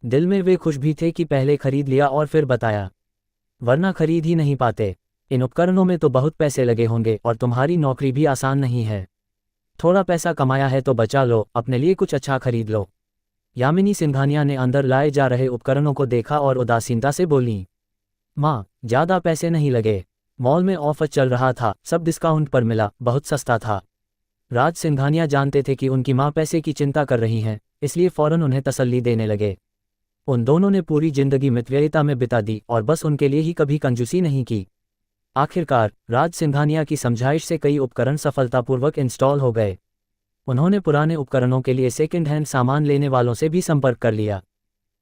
दिल में वे खुश भी थे कि पहले खरीद लिया और फिर बताया, वरना खरीद ही नहीं पाते। इन उपकरणों में तो बहुत पैसे लगे होंगे और तुम्हारी नौकरी भी आसान नहीं है। थोड़ा पैसा कमाया है तो बचा लो, अपने लिए कुछ अच्छा खरीद लो। यामिनी सिंघानिया ने अंदर लाए जा रहे उपकरणों को देखा और उदासीनता से बोली। माँ, ज़्यादा पैसे नहीं लगे, मॉल में ऑफर चल रहा था, सब डिस्काउंट पर मिला, बहुत सस्ता था। राज सिंघानिया जानते थे कि उनकी माँ पैसे की चिंता कर रही हैं, इसलिए फौरन उन्हें तसल्ली देने लगे। उन दोनों ने पूरी जिंदगी मितव्ययिता में बिता दी और बस उनके लिए ही कभी कंजूसी नहीं की। आखिरकार राज सिंघानिया की समझाइश से कई उपकरण सफलतापूर्वक इंस्टॉल हो गए। उन्होंने पुराने उपकरणों के लिए सेकेंड हैंड सामान लेने वालों से भी संपर्क कर लिया।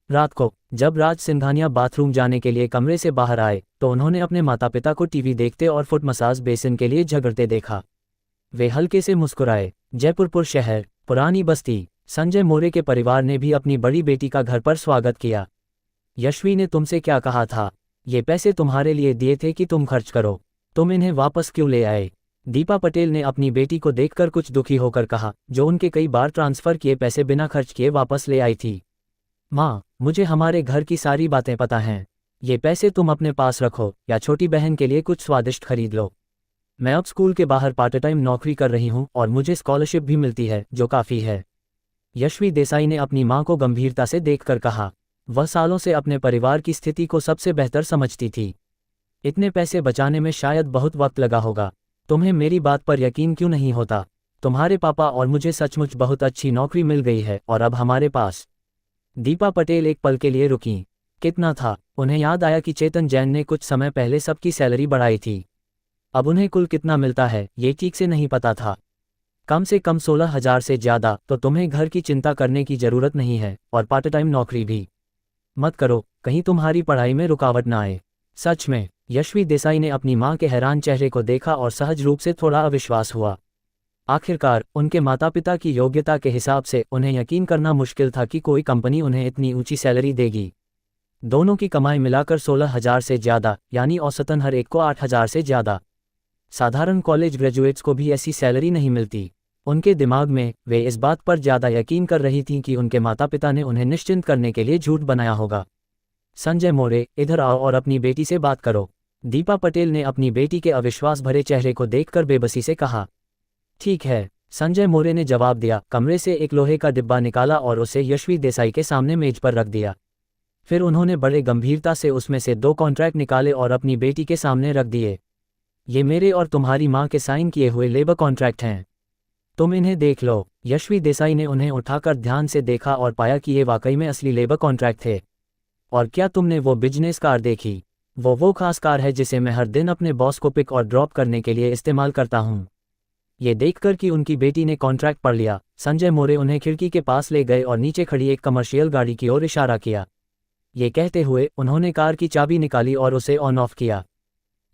रात को जब राज सिंघानिया बाथरूम जाने के लिए कमरे से बाहर आए तो उन्होंने अपने माता पिता को टीवी देखते और फुट मसाज बेसिन के लिए झगड़ते देखा। वे हल्के से मुस्कुराए। जयपुरपुर शहर, पुरानी बस्ती। संजय मोरे के परिवार ने भी अपनी बड़ी बेटी का घर पर स्वागत किया। यशवी ने तुमसे क्या कहा था? ये पैसे तुम्हारे लिए दिए थे कि तुम खर्च करो, तुम इन्हें वापस क्यों ले आए? दीपा पटेल ने अपनी बेटी को देखकर कुछ दुखी होकर कहा, जो उनके कई बार ट्रांसफर किए पैसे बिना खर्च किए वापस ले आई थी। माँ, मुझे हमारे घर की सारी बातें पता हैं, ये पैसे तुम अपने पास रखो या छोटी बहन के लिए कुछ स्वादिष्ट खरीद लो। मैं अब स्कूल के बाहर पार्ट टाइम नौकरी कर रही हूँ और मुझे स्कॉलरशिप भी मिलती है, जो काफ़ी है। यशवी देसाई ने अपनी माँ को गंभीरता से देखकर कहा। वह सालों से अपने परिवार की स्थिति को सबसे बेहतर समझती थी। इतने पैसे बचाने में शायद बहुत वक्त लगा होगा। तुम्हें मेरी बात पर यकीन क्यों नहीं होता? तुम्हारे पापा और मुझे सचमुच बहुत अच्छी नौकरी मिल गई है और अब हमारे पास। दीपा पटेल एक पल के लिए रुकीं। कितना था? उन्हें याद आया कि चेतन जैन ने कुछ समय पहले सबकी सैलरी बढ़ाई थी। अब उन्हें कुल कितना मिलता है ये ठीक से नहीं पता था। कम से कम 16,000 से ज़्यादा। तो तुम्हें घर की चिंता करने की ज़रूरत नहीं है और पार्ट टाइम नौकरी भी मत करो, कहीं तुम्हारी पढ़ाई में रुकावट ना आए। सच में? यशवी देसाई ने अपनी मां के हैरान चेहरे को देखा और सहज रूप से थोड़ा अविश्वास हुआ। आखिरकार उनके माता पिता की योग्यता के हिसाब से उन्हें यकीन करना मुश्किल था कि कोई कंपनी उन्हें इतनी ऊंची सैलरी देगी। दोनों की कमाई मिलाकर 16,000 से ज़्यादा, यानी औसतन हर एक को 8,000 से ज़्यादा। साधारण कॉलेज ग्रेजुएट्स को भी ऐसी सैलरी नहीं मिलती। उनके दिमाग में वे इस बात पर ज़्यादा यकीन कर रही थीं कि उनके माता पिता ने उन्हें निश्चिंत करने के लिए झूठ बनाया होगा। संजय मोरे, इधर आओ और अपनी बेटी से बात करो। दीपा पटेल ने अपनी बेटी के अविश्वास भरे चेहरे को देखकर बेबसी से कहा। ठीक है, संजय मोरे ने जवाब दिया। कमरे से एक लोहे का डिब्बा निकाला और उसे यशवी देसाई के सामने मेज पर रख दिया। फिर उन्होंने बड़े गंभीरता से उसमें से 2 कॉन्ट्रैक्ट निकाले और अपनी बेटी के सामने रख दिए। ये मेरे और तुम्हारी माँ के साइन किए हुए लेबर कॉन्ट्रैक्ट हैं, तुम इन्हें देख लो। यशवी देसाई ने उन्हें उठाकर ध्यान से देखा और पाया कि ये वाकई में असली लेबर कॉन्ट्रैक्ट थे। और क्या तुमने वो बिजनेस कार देखी? वो खास कार है जिसे मैं हर दिन अपने बॉस को पिक और ड्रॉप करने के लिए इस्तेमाल करता हूँ। ये देखकर कि उनकी बेटी ने कॉन्ट्रैक्ट पढ़ लिया, संजय मोरे उन्हें खिड़की के पास ले गए और नीचे खड़ी एक कमर्शियल गाड़ी की ओर इशारा किया। ये कहते हुए उन्होंने कार की चाबी निकाली और उसे ऑन ऑफ किया।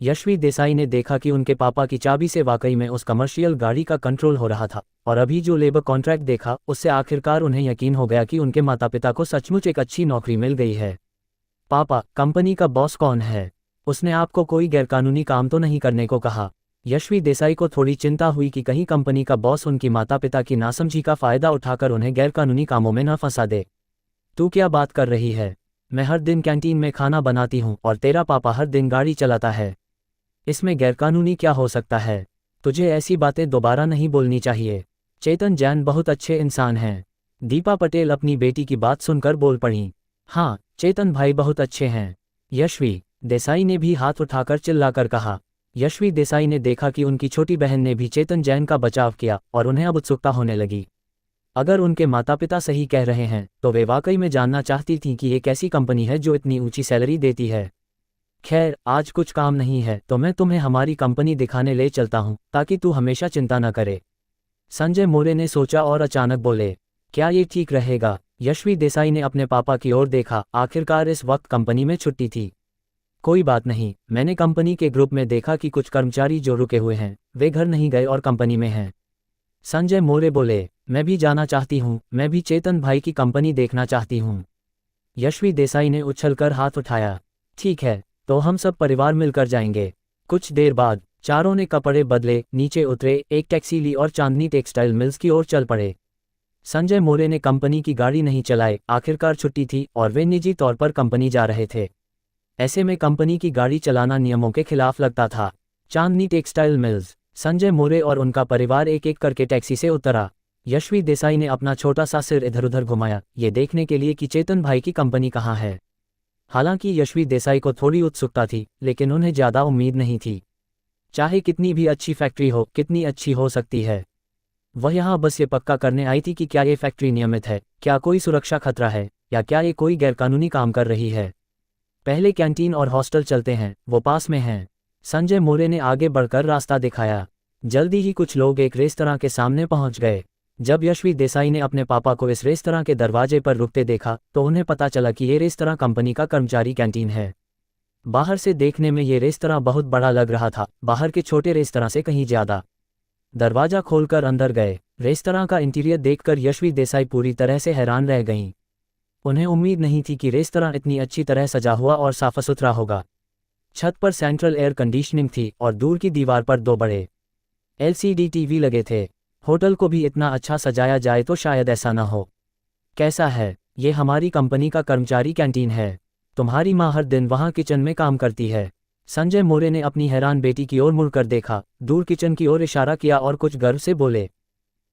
यशवी देसाई ने देखा कि उनके पापा की चाबी से वाकई में उस कमर्शियल गाड़ी का कंट्रोल हो रहा था, और अभी जो लेबर कॉन्ट्रैक्ट देखा उससे आखिरकार उन्हें यकीन हो गया कि उनके माता पिता को सचमुच एक अच्छी नौकरी मिल गई है। पापा, कंपनी का बॉस कौन है? उसने आपको कोई गैरकानूनी काम तो नहीं करने को कहा? यशवी देसाई को थोड़ी चिंता हुई कि कहीं कंपनी का बॉस उनकी माता पिता की नासमझी का फायदा उठाकर उन्हें गैरकानूनी कामों में न फंसा दे। तू क्या बात कर रही है? मैं हर दिन कैंटीन में खाना बनाती हूँ और तेरा पापा हर दिन गाड़ी चलाता है। इसमें गैरकानूनी क्या हो सकता है? तुझे ऐसी बातें दोबारा नहीं बोलनी चाहिए। चेतन जैन बहुत अच्छे इंसान हैं। दीपा पटेल अपनी बेटी की बात सुनकर बोल पड़ी। हाँ, चेतन भाई बहुत अच्छे हैं। यशवी देसाई ने भी हाथ उठाकर चिल्लाकर कहा। यशवी देसाई ने देखा कि उनकी छोटी बहन ने भी चेतन जैन का बचाव किया और उन्हें अब उत्सुकता होने लगी। अगर उनके माता पिता सही कह रहे हैं तो वे वाकई में जानना चाहती थीं कि ये कैसी कंपनी है जो इतनी ऊंची सैलरी देती है। खैर, आज कुछ काम नहीं है तो मैं तुम्हें हमारी कंपनी दिखाने ले चलता हूँ ताकि तू हमेशा चिंता न करे। संजय मोरे ने सोचा और अचानक बोले, क्या ये ठीक रहेगा? यशवी देसाई ने अपने पापा की ओर देखा। आखिरकार इस वक्त कंपनी में छुट्टी थी। कोई बात नहीं, मैंने कंपनी के ग्रुप में देखा कि कुछ कर्मचारी जो रुके हुए हैं वे घर नहीं गए और कंपनी में हैं। संजय मोरे बोले, मैं भी जाना चाहती हूँ, मैं भी चेतन भाई की कंपनी देखना चाहती हूँ। यशवी देसाई ने उछलकर हाथ उठाया। ठीक है, तो हम सब परिवार मिलकर जाएंगे। कुछ देर बाद चारों ने कपड़े बदले, नीचे उतरे, एक टैक्सी ली और चांदनी टेक्सटाइल मिल्स की ओर चल पड़े। संजय मोरे ने कंपनी की गाड़ी नहीं चलाई। आखिरकार छुट्टी थी और वे निजी तौर पर कंपनी जा रहे थे। ऐसे में कंपनी की गाड़ी चलाना नियमों के खिलाफ लगता था। चांदनी टेक्सटाइल मिल्स। संजय मोरे और उनका परिवार एक एक करके टैक्सी से उतरा। यशवी देसाई ने अपना छोटा सा सिर इधर उधर घुमाया, ये देखने के लिए कि चेतन भाई की कंपनी कहाँ है। हालांकि यशवी देसाई को थोड़ी उत्सुकता थी, लेकिन उन्हें ज़्यादा उम्मीद नहीं थी। चाहे कितनी भी अच्छी फैक्ट्री हो, कितनी अच्छी हो सकती है, वह यहाँ बस ये पक्का करने आई थी कि क्या ये फैक्ट्री नियमित है, क्या कोई सुरक्षा खतरा है, या क्या ये कोई गैरकानूनी काम कर रही है। पहले कैंटीन और हॉस्टल चलते हैं, वो पास में हैं। संजय मोरे ने आगे बढ़कर रास्ता दिखाया। जल्दी ही कुछ लोग एक रेस्तरां के सामने पहुंच गए। जब यशवी देसाई ने अपने पापा को इस रेस्तरां के दरवाजे पर रुकते देखा तो उन्हें पता चला कि ये रेस्तरां कंपनी का कर्मचारी कैंटीन है। बाहर से देखने में ये रेस्तरां बहुत बड़ा लग रहा था, बाहर के छोटे रेस्तरां से कहीं ज्यादा। दरवाजा खोलकर अंदर गए। रेस्तरां का इंटीरियर देखकर यशवी देसाई पूरी तरह से हैरान रह गईं। उन्हें उम्मीद नहीं थी कि रेस्तरां इतनी अच्छी तरह सजा हुआ और साफ सुथरा होगा। छत पर सेंट्रल एयर कंडीशनिंग थी और दूर की दीवार पर 2 बड़े LCD टीवी लगे थे। होटल को भी इतना अच्छा सजाया जाए तो शायद ऐसा न हो। कैसा है? ये हमारी कंपनी का कर्मचारी कैंटीन है। तुम्हारी माँ हर दिन वहाँ किचन में काम करती है। संजय मोरे ने अपनी हैरान बेटी की ओर मुड़कर देखा, दूर किचन की ओर इशारा किया और कुछ गर्व से बोले,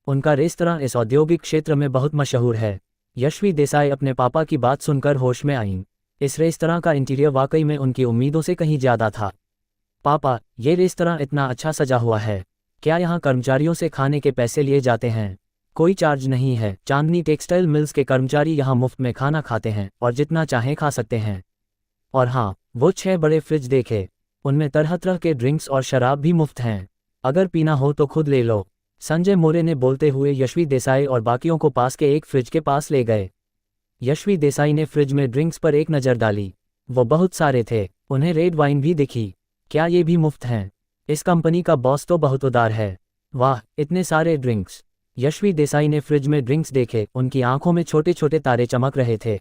उनका रेस्तरां इस औद्योगिक क्षेत्र में बहुत मशहूर है। यशवी देसाई अपने पापा की बात सुनकर होश में आईं। इस रेस्तरां का इंटीरियर वाकई में उनकी उम्मीदों से कहीं ज्यादा था। पापा, ये रेस्तरां इतना अच्छा सजा हुआ है, क्या यहाँ कर्मचारियों से खाने के पैसे लिए जाते हैं? कोई चार्ज नहीं है। चांदनी टेक्सटाइल मिल्स के कर्मचारी यहाँ मुफ्त में खाना खाते हैं और जितना चाहें खा सकते हैं। और हाँ, वो 6 बड़े फ्रिज देखे, उनमें तरह तरह के ड्रिंक्स और शराब भी मुफ्त हैं। अगर पीना हो तो खुद ले लो। संजय मोरे ने बोलते हुए यशवी देसाई और बाकियों को पास के एक फ्रिज के पास ले गए। यशवी देसाई ने फ्रिज में ड्रिंक्स पर एक नज़र डाली। वो बहुत सारे थे। उन्हें रेड वाइन भी दिखी। क्या ये भी मुफ्त हैं? इस कंपनी का बॉस तो बहुत उदार है। वाह, इतने सारे ड्रिंक्स। यशवी देसाई ने फ्रिज में ड्रिंक्स देखे, उनकी आंखों में छोटे छोटे तारे चमक रहे थे।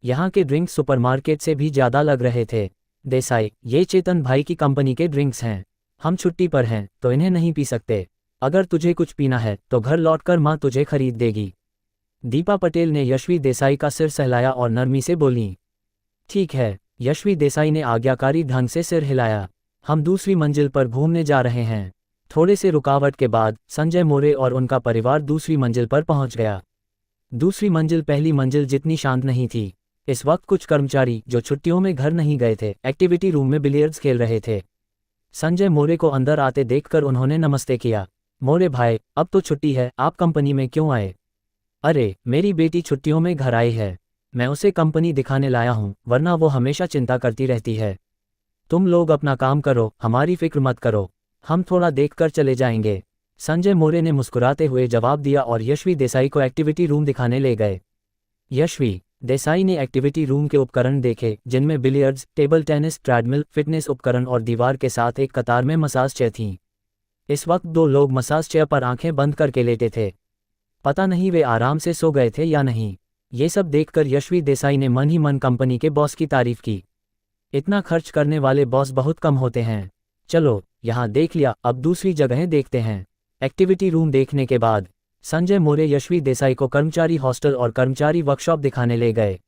यहाँ के ड्रिंक्स सुपरमार्केट से भी ज़्यादा लग रहे थे। देसाई, ये चेतन भाई की कंपनी के ड्रिंक्स हैं। हम छुट्टी पर हैं तो इन्हें नहीं पी सकते। अगर तुझे कुछ पीना है तो घर लौटकर माँ तुझे खरीद देगी। दीपा पटेल ने यशवी देसाई का सिर सहलाया और नरमी से बोली, ठीक है। यशवी देसाई ने आज्ञाकारी ढंग से सिर हिलाया। हम दूसरी मंजिल पर घूमने जा रहे हैं। थोड़े से रुकावट के बाद संजय मोरे और उनका परिवार दूसरी मंजिल पर पहुंच गया। दूसरी मंजिल पहली मंजिल जितनी शांत नहीं थी। इस वक्त कुछ कर्मचारी जो छुट्टियों में घर नहीं गए थे, एक्टिविटी रूम में बिलियर्ड्स खेल रहे थे। संजय मोरे को अंदर आते देखकर उन्होंने नमस्ते किया। मोरे भाई, अब तो छुट्टी है, आप कंपनी में क्यों आए? अरे, मेरी बेटी छुट्टियों में घर आई है। मैं उसे कंपनी दिखाने लाया हूँ, वरना वो हमेशा चिंता करती रहती है। तुम लोग अपना काम करो, हमारी फिक्र मत करो, हम थोड़ा देखकर चले जाएंगे। संजय मोरे ने मुस्कुराते हुए जवाब दिया और यशवी देसाई को एक्टिविटी रूम दिखाने ले गए। यशवी देसाई ने एक्टिविटी रूम के उपकरण देखे, जिनमें billiards, table tennis, treadmill, fitness उपकरण और दीवार के साथ एक कतार में मसाज चेयर थीं। इस वक्त 2 लोग मसाज चेयर पर आंखें बंद करके लेटे थे। पता नहीं वे आराम से सो गए थे या नहीं। ये सब देखकर यशवी देसाई ने मन ही मन कंपनी के बॉस की तारीफ की। इतना खर्च करने वाले बॉस बहुत कम होते हैं। चलो, यहाँ देख लिया, अब दूसरी जगहें देखते हैं। एक्टिविटी रूम देखने के बाद संजय मोरे यशवी देसाई को कर्मचारी हॉस्टल और कर्मचारी वर्कशॉप दिखाने ले गए।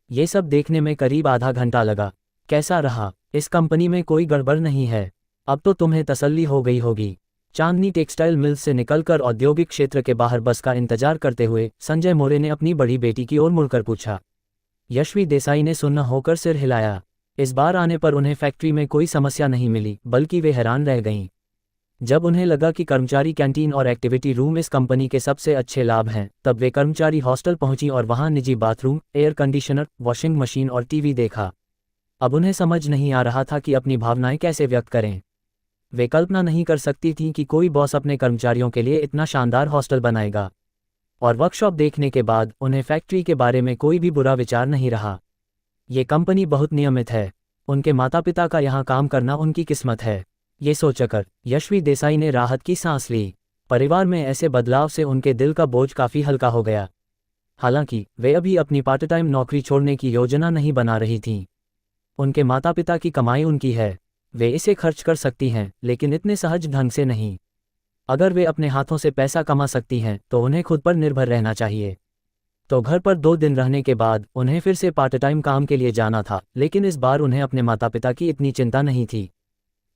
ये सब देखने में करीब आधा घंटा लगा। कैसा रहा? इस कंपनी में कोई गड़बड़ नहीं है। अब तो तुम्हें तसल्ली हो गई होगी। चांदनी टेक्सटाइल मिल्स से निकलकर औद्योगिक क्षेत्र के बाहर बस का इंतजार करते हुए संजय मोरे ने अपनी बड़ी बेटी की ओर मुड़कर पूछा। यशवी देसाई ने सुन्न होकर सिर हिलाया। इस बार आने पर उन्हें फैक्ट्री में कोई समस्या नहीं मिली, बल्कि वे हैरान रह गईं। जब उन्हें लगा कि कर्मचारी कैंटीन और एक्टिविटी रूम इस कंपनी के सबसे अच्छे लाभ हैं, तब वे कर्मचारी हॉस्टल पहुंची और वहां निजी bathroom, air conditioner, washing machine और टीवी देखा। अब उन्हें समझ नहीं आ रहा था कि अपनी भावनाएं कैसे व्यक्त करें। वे कल्पना नहीं कर सकती थीं कि कोई बॉस अपने कर्मचारियों के लिए इतना शानदार हॉस्टल बनाएगा। और वर्कशॉप देखने के बाद उन्हें फैक्ट्री के बारे में कोई भी बुरा विचार नहीं रहा। ये कंपनी बहुत नियमित है। उनके माता पिता का यहाँ काम करना उनकी किस्मत है। ये सोचकर यशवी देसाई ने राहत की सांस ली। परिवार में ऐसे बदलाव से उनके दिल का बोझ काफ़ी हल्का हो गया। हालांकि वे अभी अपनी पार्ट टाइम नौकरी छोड़ने की योजना नहीं बना रही थीं। उनके माता पिता की कमाई उनकी है, वे इसे खर्च कर सकती हैं, लेकिन इतने सहज ढंग से नहीं। अगर वे अपने हाथों से पैसा कमा सकती हैं तो उन्हें खुद पर निर्भर रहना चाहिए। तो घर पर 2 दिन रहने के बाद उन्हें फिर से पार्ट टाइम काम के लिए जाना था, लेकिन इस बार उन्हें अपने माता पिता की इतनी चिंता नहीं थी।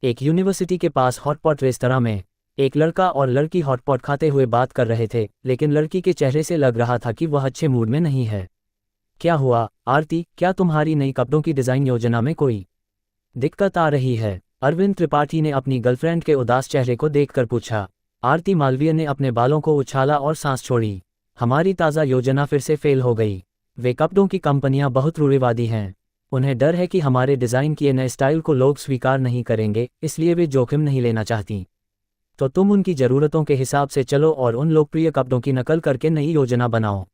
एक यूनिवर्सिटी के पास हॉटपॉट रेस्तरां में एक लड़का और लड़की हॉटपॉट खाते हुए बात कर रहे थे, लेकिन लड़की के चेहरे से लग रहा था कि वह अच्छे मूड में नहीं है। क्या हुआ आरती, क्या तुम्हारी नई कपड़ों की डिज़ाइन योजना में कोई दिक्कत आ रही है? अरविंद त्रिपाठी ने अपनी गर्लफ्रेंड के उदास चेहरे को देखकर पूछा। आरती मालवीय ने अपने बालों को उछाला और सांस छोड़ी। हमारी ताज़ा योजना फिर से फेल हो गई। वे कपड़ों की कंपनियां बहुत रूढ़िवादी हैं। उन्हें डर है कि हमारे डिज़ाइन किए नए स्टाइल को लोग स्वीकार नहीं करेंगे, इसलिए वे जोखिम नहीं लेना चाहती। तो तुम उनकी ज़रूरतों के हिसाब से चलो और उन लोकप्रिय कपड़ों की नकल करके नई योजना बनाओ।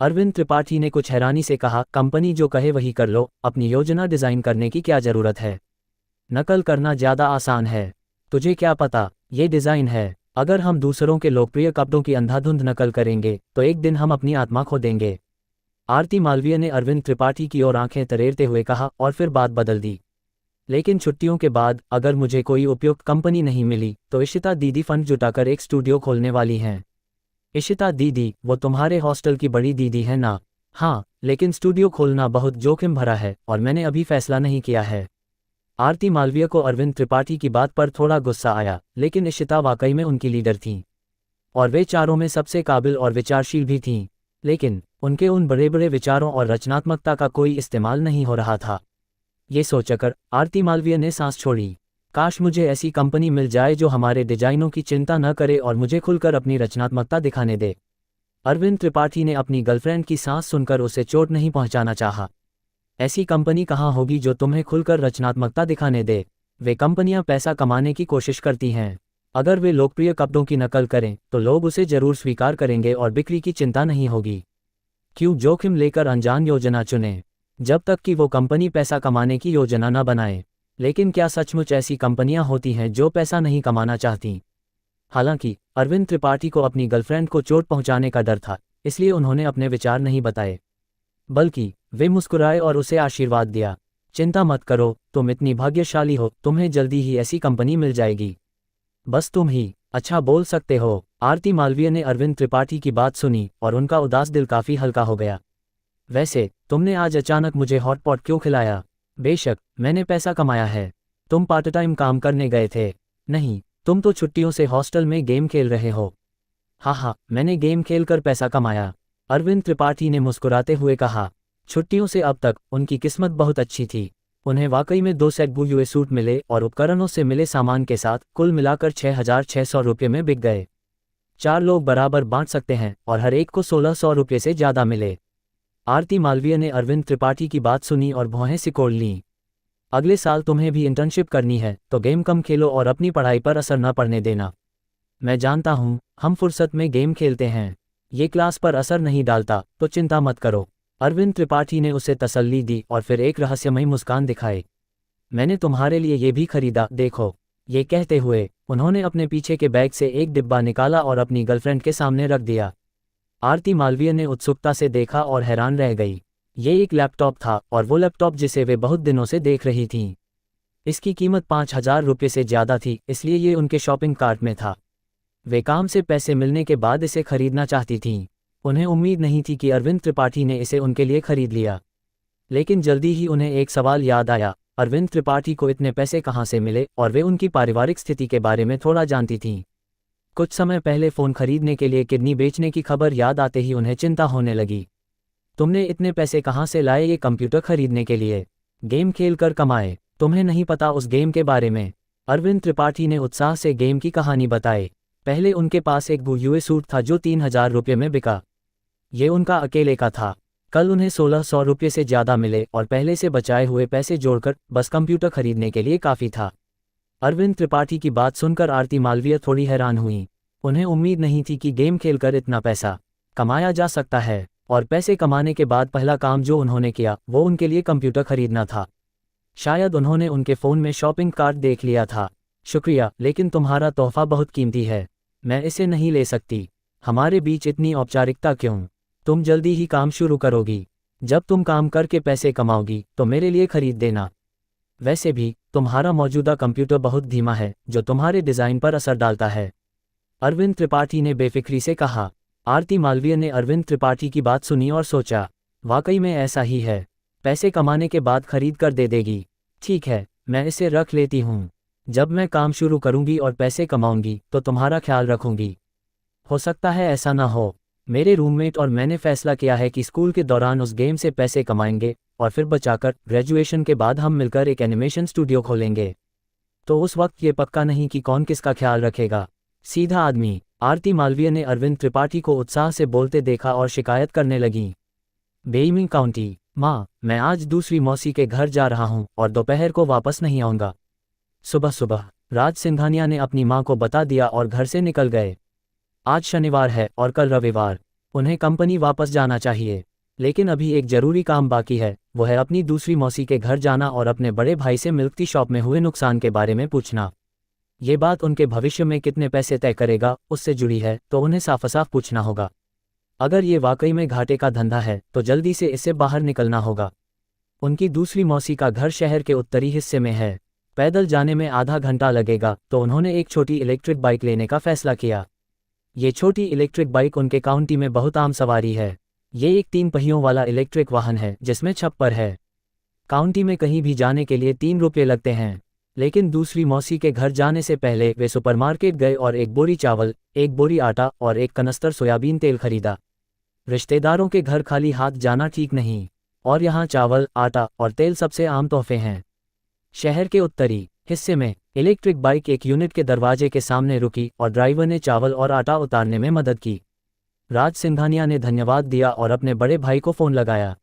अरविंद त्रिपाठी ने कुछ हैरानी से कहा, कंपनी जो कहे वही कर लो, अपनी योजना डिज़ाइन करने की क्या ज़रूरत है? नकल करना ज़्यादा आसान है। तुझे क्या पता, ये डिज़ाइन है। अगर हम दूसरों के लोकप्रिय कपड़ों की अंधाधुंध नकल करेंगे तो एक दिन हम अपनी आत्मा खो देंगे। आरती मालवीय ने अरविंद त्रिपाठी की ओर आंखें तरेरते हुए कहा और फिर बात बदल दी। लेकिन छुट्टियों के बाद अगर मुझे कोई उपयुक्त कंपनी नहीं मिली तो इशिता दीदी फंड जुटाकर एक स्टूडियो खोलने वाली हैं। इशिता दीदी, वो तुम्हारे हॉस्टल की बड़ी दीदी है ना? हाँ, लेकिन स्टूडियो खोलना बहुत जोखिम भरा है और मैंने अभी फैसला नहीं किया है। आरती मालवीय को अरविंद त्रिपाठी की बात पर थोड़ा गुस्सा आया, लेकिन इशिता वाकई में उनकी लीडर थीं और वे चारों में सबसे काबिल और विचारशील भी थीं। लेकिन उनके उन बड़े बड़े विचारों और रचनात्मकता का कोई इस्तेमाल नहीं हो रहा था। ये सोचकर आरती मालवीय ने सांस छोड़ी। काश मुझे ऐसी कंपनी मिल जाए जो हमारे डिजाइनों की चिंता न करे और मुझे खुलकर अपनी रचनात्मकता दिखाने दे। अरविंद त्रिपाठी ने अपनी गर्लफ्रेंड की सांस सुनकर उसे चोट नहीं पहुंचाना चाहा। ऐसी कंपनी कहाँ होगी जो तुम्हें खुलकर रचनात्मकता दिखाने दे? वे कंपनियां पैसा कमाने की कोशिश करती हैं। अगर वे लोकप्रिय कपड़ों की नकल करें तो लोग उसे जरूर स्वीकार करेंगे और बिक्री की चिंता नहीं होगी। क्यों जोखिम लेकर अनजान योजना चुनें, जब तक कि वो कंपनी पैसा कमाने की योजना न बनाए? लेकिन क्या सचमुच ऐसी कंपनियां होती हैं जो पैसा नहीं कमाना चाहती? हालांकि अरविंद त्रिपाठी को अपनी गर्लफ्रेंड को चोट पहुंचाने का डर था, इसलिए उन्होंने अपने विचार नहीं बताए, बल्कि वे मुस्कुराए और उसे आशीर्वाद दिया। चिंता मत करो, तुम इतनी भाग्यशाली हो, तुम्हें जल्दी ही ऐसी कंपनी मिल जाएगी। बस तुम ही अच्छा बोल सकते हो। आरती मालवीय ने अरविंद त्रिपाठी की बात सुनी और उनका उदास दिल काफ़ी हल्का हो गया। वैसे तुमने आज अचानक मुझे हॉटपॉट क्यों खिलाया? बेशक मैंने पैसा कमाया है। तुम पार्ट टाइम काम करने गए थे? नहीं, तुम तो छुट्टियों से हॉस्टल में गेम खेल रहे हो। हाँ, मैंने गेम खेलकर पैसा कमाया, अरविंद त्रिपाठी ने मुस्कुराते हुए कहा। छुट्टियों से अब तक उनकी किस्मत बहुत अच्छी थी। उन्हें वाकई में 2 सेट बुए सूट मिले और उपकरणों से मिले सामान के साथ कुल मिलाकर 6,600 रुपये में बिक गए। 4 लोग बराबर बांट सकते हैं और हर एक को 1,600 रुपये से ज़्यादा मिले। आरती मालवीय ने अरविंद त्रिपाठी की बात सुनी और भौहें सिकोड़ लीं। अगले साल तुम्हें भी इंटर्नशिप करनी है तो गेम कम खेलो और अपनी पढ़ाई पर असर न पड़ने देना। मैं जानता हूँ, हम फुर्सत में गेम खेलते हैं, ये क्लास पर असर नहीं डालता, तो चिंता मत करो। अरविंद त्रिपाठी ने उसे तसल्ली दी और फिर एक रहस्यमयी मुस्कान दिखाई। मैंने तुम्हारे लिए ये भी खरीदा, देखो। ये कहते हुए उन्होंने अपने पीछे के बैग से एक डिब्बा निकाला और अपनी गर्लफ्रेंड के सामने रख दिया। आरती मालवीय ने उत्सुकता से देखा और हैरान रह गई। ये एक लैपटॉप था, और वो लैपटॉप जिसे वे बहुत दिनों से देख रही थीं। इसकी कीमत 5,000 रुपये से ज़्यादा थी, इसलिए ये उनके शॉपिंग कार्ट में था। वे काम से पैसे मिलने के बाद इसे खरीदना चाहती थीं। उन्हें उम्मीद नहीं थी कि अरविंद त्रिपाठी ने इसे उनके लिए खरीद लिया। लेकिन जल्दी ही उन्हें एक सवाल याद आया, अरविंद त्रिपाठी को इतने पैसे कहाँ से मिले, और वे उनकी पारिवारिक स्थिति के बारे में थोड़ा जानती थीं। कुछ समय पहले फ़ोन खरीदने के लिए किडनी बेचने की खबर याद आते ही उन्हें चिंता होने लगी। तुमने इतने पैसे कहाँ से लाए ये कंप्यूटर खरीदने के लिए? गेम खेल कर कमाए, तुम्हें नहीं पता उस गेम के बारे में। अरविंद त्रिपाठी ने उत्साह से गेम की कहानी बताई। पहले उनके पास एक यूए सूट था जो 3,000 रुपये में बिका। ये उनका अकेले का था। कल उन्हें 1,600 रुपये से ज़्यादा मिले और पहले से बचाए हुए पैसे जोड़कर बस कंप्यूटर खरीदने के लिए काफ़ी था। अरविंद त्रिपाठी की बात सुनकर आरती मालवीय थोड़ी हैरान हुई। उन्हें उम्मीद नहीं थी कि गेम खेलकर इतना पैसा कमाया जा सकता है, और पैसे कमाने के बाद पहला काम जो उन्होंने किया वो उनके लिए कंप्यूटर खरीदना था। शायद उन्होंने उनके फ़ोन में शॉपिंग कार्ट देख लिया था। शुक्रिया, लेकिन तुम्हारा तोहफा बहुत कीमती है, मैं इसे नहीं ले सकती। हमारे बीच इतनी औपचारिकता क्यों? तुम जल्दी ही काम शुरू करोगी। जब तुम काम करके पैसे कमाओगी तो मेरे लिए खरीद देना। वैसे भी तुम्हारा मौजूदा कंप्यूटर बहुत धीमा है, जो तुम्हारे डिज़ाइन पर असर डालता है, अरविंद त्रिपाठी ने बेफिक्री से कहा। आरती मालवीय ने अरविंद त्रिपाठी की बात सुनी और सोचा, वाकई में ऐसा ही है, पैसे कमाने के बाद खरीद कर दे देगी। ठीक है, मैं इसे रख लेती हूँ। जब मैं काम शुरू करूँगी और पैसे कमाऊँगी तो तुम्हारा ख्याल रखूँगी। हो सकता है ऐसा ना हो। मेरे रूममेट और मैंने फैसला किया है कि स्कूल के दौरान उस गेम से पैसे कमाएंगे और फिर बचाकर ग्रेजुएशन के बाद हम मिलकर एक एनिमेशन स्टूडियो खोलेंगे। तो उस वक्त ये पक्का नहीं कि कौन किसका ख्याल रखेगा। सीधा आदमी। आरती मालवीय ने अरविंद त्रिपाठी को उत्साह से बोलते देखा और शिकायत करने लगीं। बेइमिंग काउंटी। माँ, मैं आज दूसरी मौसी के घर जा रहा हूँ और दोपहर को वापस नहीं आऊँगा। सुबह सुबह राज सिंघानिया ने अपनी माँ को बता दिया और घर से निकल गए। आज शनिवार है और कल रविवार, उन्हें कंपनी वापस जाना चाहिए। लेकिन अभी एक जरूरी काम बाकी है, वो है अपनी दूसरी मौसी के घर जाना और अपने बड़े भाई से मिल्क टी शॉप में हुए नुकसान के बारे में पूछना। ये बात उनके भविष्य में कितने पैसे तय करेगा उससे जुड़ी है, तो उन्हें साफ साफ पूछना होगा। अगर ये वाकई में घाटे का धंधा है तो जल्दी से इससे बाहर निकलना होगा। उनकी दूसरी मौसी का घर शहर के उत्तरी हिस्से में है। पैदल जाने में आधा घंटा लगेगा, तो उन्होंने एक छोटी इलेक्ट्रिक बाइक लेने का फैसला किया। ये छोटी इलेक्ट्रिक बाइक उनके काउंटी में बहुत आम सवारी है। ये एक 3 पहियों वाला इलेक्ट्रिक वाहन है जिसमें छप्पर है। काउंटी में कहीं भी जाने के लिए 3 रुपये लगते हैं। लेकिन दूसरी मौसी के घर जाने से पहले वे सुपरमार्केट गए और एक बोरी चावल, एक बोरी आटा और एक कनस्तर सोयाबीन तेल खरीदा। रिश्तेदारों के घर खाली हाथ जाना ठीक नहीं, और यहाँ चावल, आटा और तेल सबसे आम तोहफे हैं। शहर के उत्तरी हिस्से में इलेक्ट्रिक बाइक एक यूनिट के दरवाजे के सामने रुकी और ड्राइवर ने चावल और आटा उतारने में मदद की। राज सिंघानिया ने धन्यवाद दिया और अपने बड़े भाई को फ़ोन लगाया।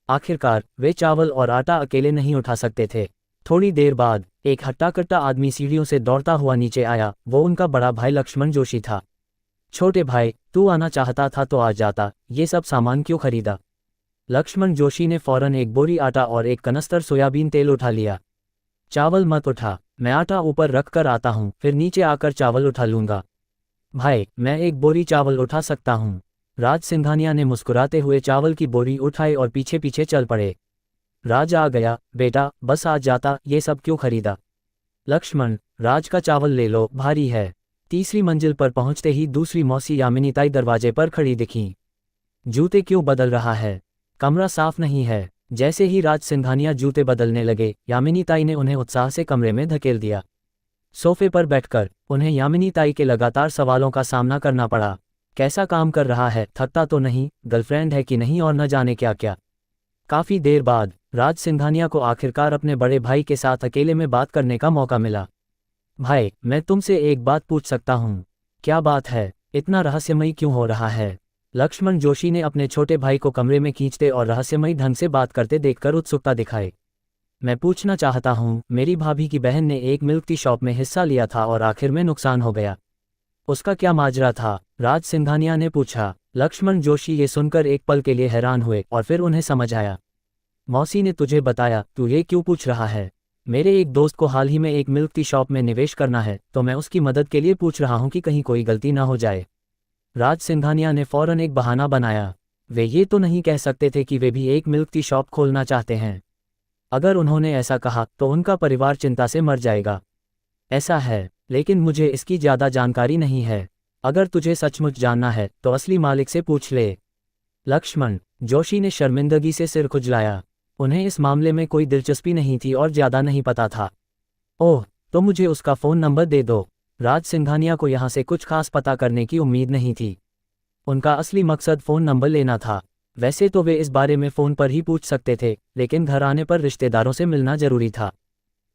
आखिरकार वे चावल और आटा अकेले नहीं उठा सकते थे। थोड़ी देर बाद एक हट्टा-कट्टा आदमी सीढ़ियों से दौड़ता हुआ नीचे आया। वो उनका बड़ा भाई लक्ष्मण जोशी था। छोटे भाई, तू आना चाहता था तो आ जाता, ये सब सामान क्यों खरीदा? लक्ष्मण जोशी ने फौरन एक बोरी आटा और एक कनस्तर सोयाबीन तेल उठा लिया। चावल मत उठा, मैं आटा ऊपर रख कर आता हूँ, फिर नीचे आकर चावल उठा लूँगा। भाई, मैं एक बोरी चावल उठा सकता हूँ। राज सिंघानिया ने मुस्कुराते हुए चावल की बोरी उठाई और पीछे पीछे चल पड़े। राज आ गया, बेटा बस आ जाता, ये सब क्यों खरीदा? लक्ष्मण, राज का चावल ले लो, भारी है। तीसरी मंजिल पर पहुंचते ही दूसरी मौसी यामिनीताई दरवाजे पर खड़ी दिखीं। जूते क्यों बदल रहा है? कमरा साफ नहीं है। जैसे ही राज सिंघानिया जूते बदलने लगे, यामिनीताई ने उन्हें उत्साह से कमरे में धकेल दिया। सोफे पर बैठकर उन्हें यामिनीताई के लगातार सवालों का सामना करना पड़ा। कैसा काम कर रहा है, थकता तो नहीं, गर्लफ्रेंड है कि नहीं, और न जाने क्या क्या। काफ़ी देर बाद राज सिंघानिया को आखिरकार अपने बड़े भाई के साथ अकेले में बात करने का मौका मिला। भाई, मैं तुमसे एक बात पूछ सकता हूँ? क्या बात है? इतना रहस्यमयी क्यों हो रहा है? लक्ष्मण जोशी ने अपने छोटे भाई को कमरे में खींचते और रहस्यमयी ढंग से बात करते देखकर उत्सुकता दिखाई। मैं पूछना चाहता हूँ, मेरी भाभी की बहन ने एक मिल्क टी शॉप में हिस्सा लिया था और आखिर में नुकसान हो गया। उसका क्या माजरा था? राज सिंघानिया ने पूछा। लक्ष्मण जोशी ये सुनकर एक पल के लिए हैरान हुए और फिर उन्हें समझ आया। मौसी ने तुझे बताया? तू ये क्यों पूछ रहा है? मेरे एक दोस्त को हाल ही में एक मिल्क टी शॉप में निवेश करना है, तो मैं उसकी मदद के लिए पूछ रहा हूँ कि कहीं कोई गलती ना हो जाए। राज सिंघानिया ने फौरन एक बहाना बनाया। वे ये तो नहीं कह सकते थे कि वे भी एक मिल्क टी शॉप खोलना चाहते हैं। अगर उन्होंने ऐसा कहा तो उनका परिवार चिंता से मर जाएगा। ऐसा है, लेकिन मुझे इसकी ज़्यादा जानकारी नहीं है। अगर तुझे सचमुच जानना है तो असली मालिक से पूछ ले। लक्ष्मण जोशी ने शर्मिंदगी से सिर खुजलाया। उन्हें इस मामले में कोई दिलचस्पी नहीं थी और ज़्यादा नहीं पता था। ओह, तो मुझे उसका फ़ोन नंबर दे दो। राज सिंघानिया को यहाँ से कुछ खास पता करने की उम्मीद नहीं थी। उनका असली मकसद फ़ोन नंबर लेना था। वैसे तो वे इस बारे में फ़ोन पर ही पूछ सकते थे, लेकिन घर आने पर रिश्तेदारों से मिलना जरूरी था।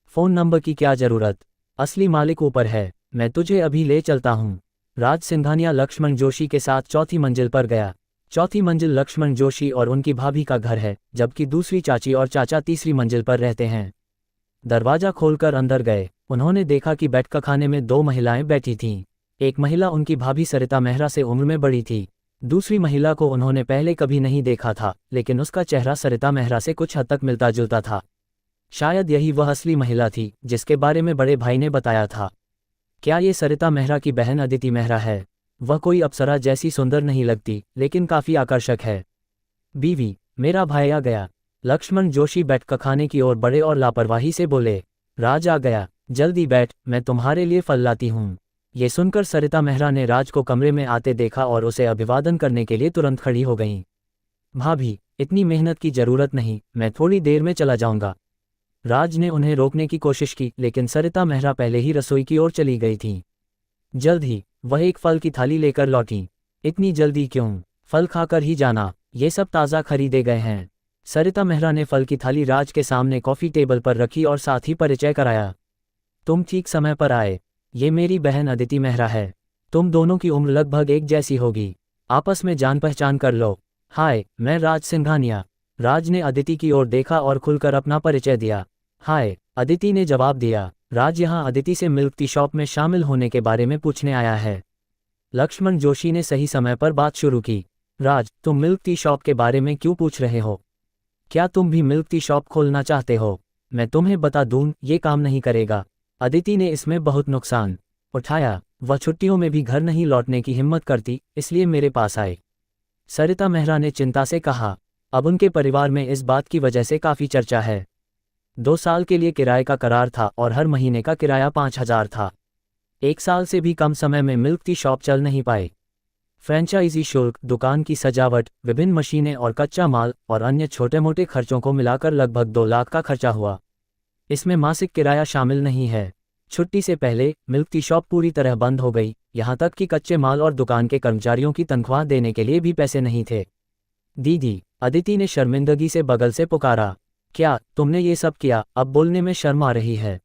फ़ोन नंबर की क्या ज़रूरत? असली मालिक ऊपर है, मैं तुझे अभी ले चलता हूँ। राज सिंघानिया लक्ष्मण जोशी के साथ चौथी मंजिल पर गया। चौथी मंजिल लक्ष्मण जोशी और उनकी भाभी का घर है, जबकि दूसरी चाची और चाचा तीसरी मंजिल पर रहते हैं। दरवाज़ा खोलकर अंदर गए। उन्होंने देखा कि बैठक-खाने में दो महिलाएं बैठी थीं। एक महिला उनकी भाभी सरिता मेहरा से उम्र में बड़ी थी। दूसरी महिला को उन्होंने पहले कभी नहीं देखा था, लेकिन उसका चेहरा सरिता मेहरा से कुछ हद तक मिलता जुलता था। शायद यही वह असली महिला थी जिसके बारे में बड़े भाई ने बताया था। क्या ये सरिता मेहरा की बहन अदिति मेहरा है? वह कोई अप्सरा जैसी सुंदर नहीं लगती, लेकिन काफ़ी आकर्षक है। बीवी, मेरा भाई आ गया। लक्ष्मण जोशी बैठक-खाने की ओर बढ़े और लापरवाही से बोले। राज आ गया, जल्दी बैठ, मैं तुम्हारे लिए फल लाती हूँ। ये सुनकर सरिता मेहरा ने राज को कमरे में आते देखा और उसे अभिवादन करने के लिए तुरंत खड़ी हो गईं। भाभी, इतनी मेहनत की जरूरत नहीं, मैं थोड़ी देर में चला जाऊंगा। राज ने उन्हें रोकने की कोशिश की, लेकिन सरिता मेहरा पहले ही रसोई की ओर चली गई थीं। जल्द ही वह एक फल की थाली लेकर लौटीं। इतनी जल्दी क्यों? फल खाकर ही जाना, ये सब ताज़ा खरीदे गए हैं। सरिता मेहरा ने फल की थाली राज के सामने कॉफ़ी टेबल पर रखी और साथ ही परिचय कराया। तुम ठीक समय पर आए। ये मेरी बहन अदिति मेहरा है। तुम दोनों की उम्र लगभग एक जैसी होगी। आपस में जान पहचान कर लो। हाय, मैं राज सिंघानिया। राज ने अदिति की ओर देखा और खुलकर अपना परिचय दिया। हाय, अदिति ने जवाब दिया। राज यहाँ अदिति से मिल्क टी शॉप में शामिल होने के बारे में पूछने आया है। लक्ष्मण जोशी ने सही समय पर बात शुरू की। राज, तुम मिल्क टी शॉप के बारे में क्यों पूछ रहे हो? क्या तुम भी मिल्क टी शॉप खोलना चाहते हो? मैं तुम्हें बता दूं, ये काम नहीं करेगा। अदिति ने इसमें बहुत नुकसान उठाया। वह छुट्टियों में भी घर नहीं लौटने की हिम्मत करती, इसलिए मेरे पास आए। सरिता मेहरा ने चिंता से कहा। अब उनके परिवार में इस बात की वजह से काफ़ी चर्चा है। 2 साल के लिए किराए का करार था और हर महीने का किराया 5,000 था। 1 साल से भी कम समय में मिल्क टी शॉप चल नहीं पाए। फ्रेंचाइजी शुल्क, दुकान की सजावट, विभिन्न मशीनें और कच्चा माल और अन्य छोटे मोटे खर्चों को मिलाकर लगभग 2 लाख का खर्चा हुआ। इसमें मासिक किराया शामिल नहीं है। छुट्टी से पहले मिल्क टी शॉप पूरी तरह बंद हो गई, यहाँ तक कि कच्चे माल और दुकान के कर्मचारियों की तनख्वाह देने के लिए भी पैसे नहीं थे। दीदी, अदिति ने शर्मिंदगी से बगल से पुकारा। क्या तुमने ये सब किया? अब बोलने में शर्म आ रही है।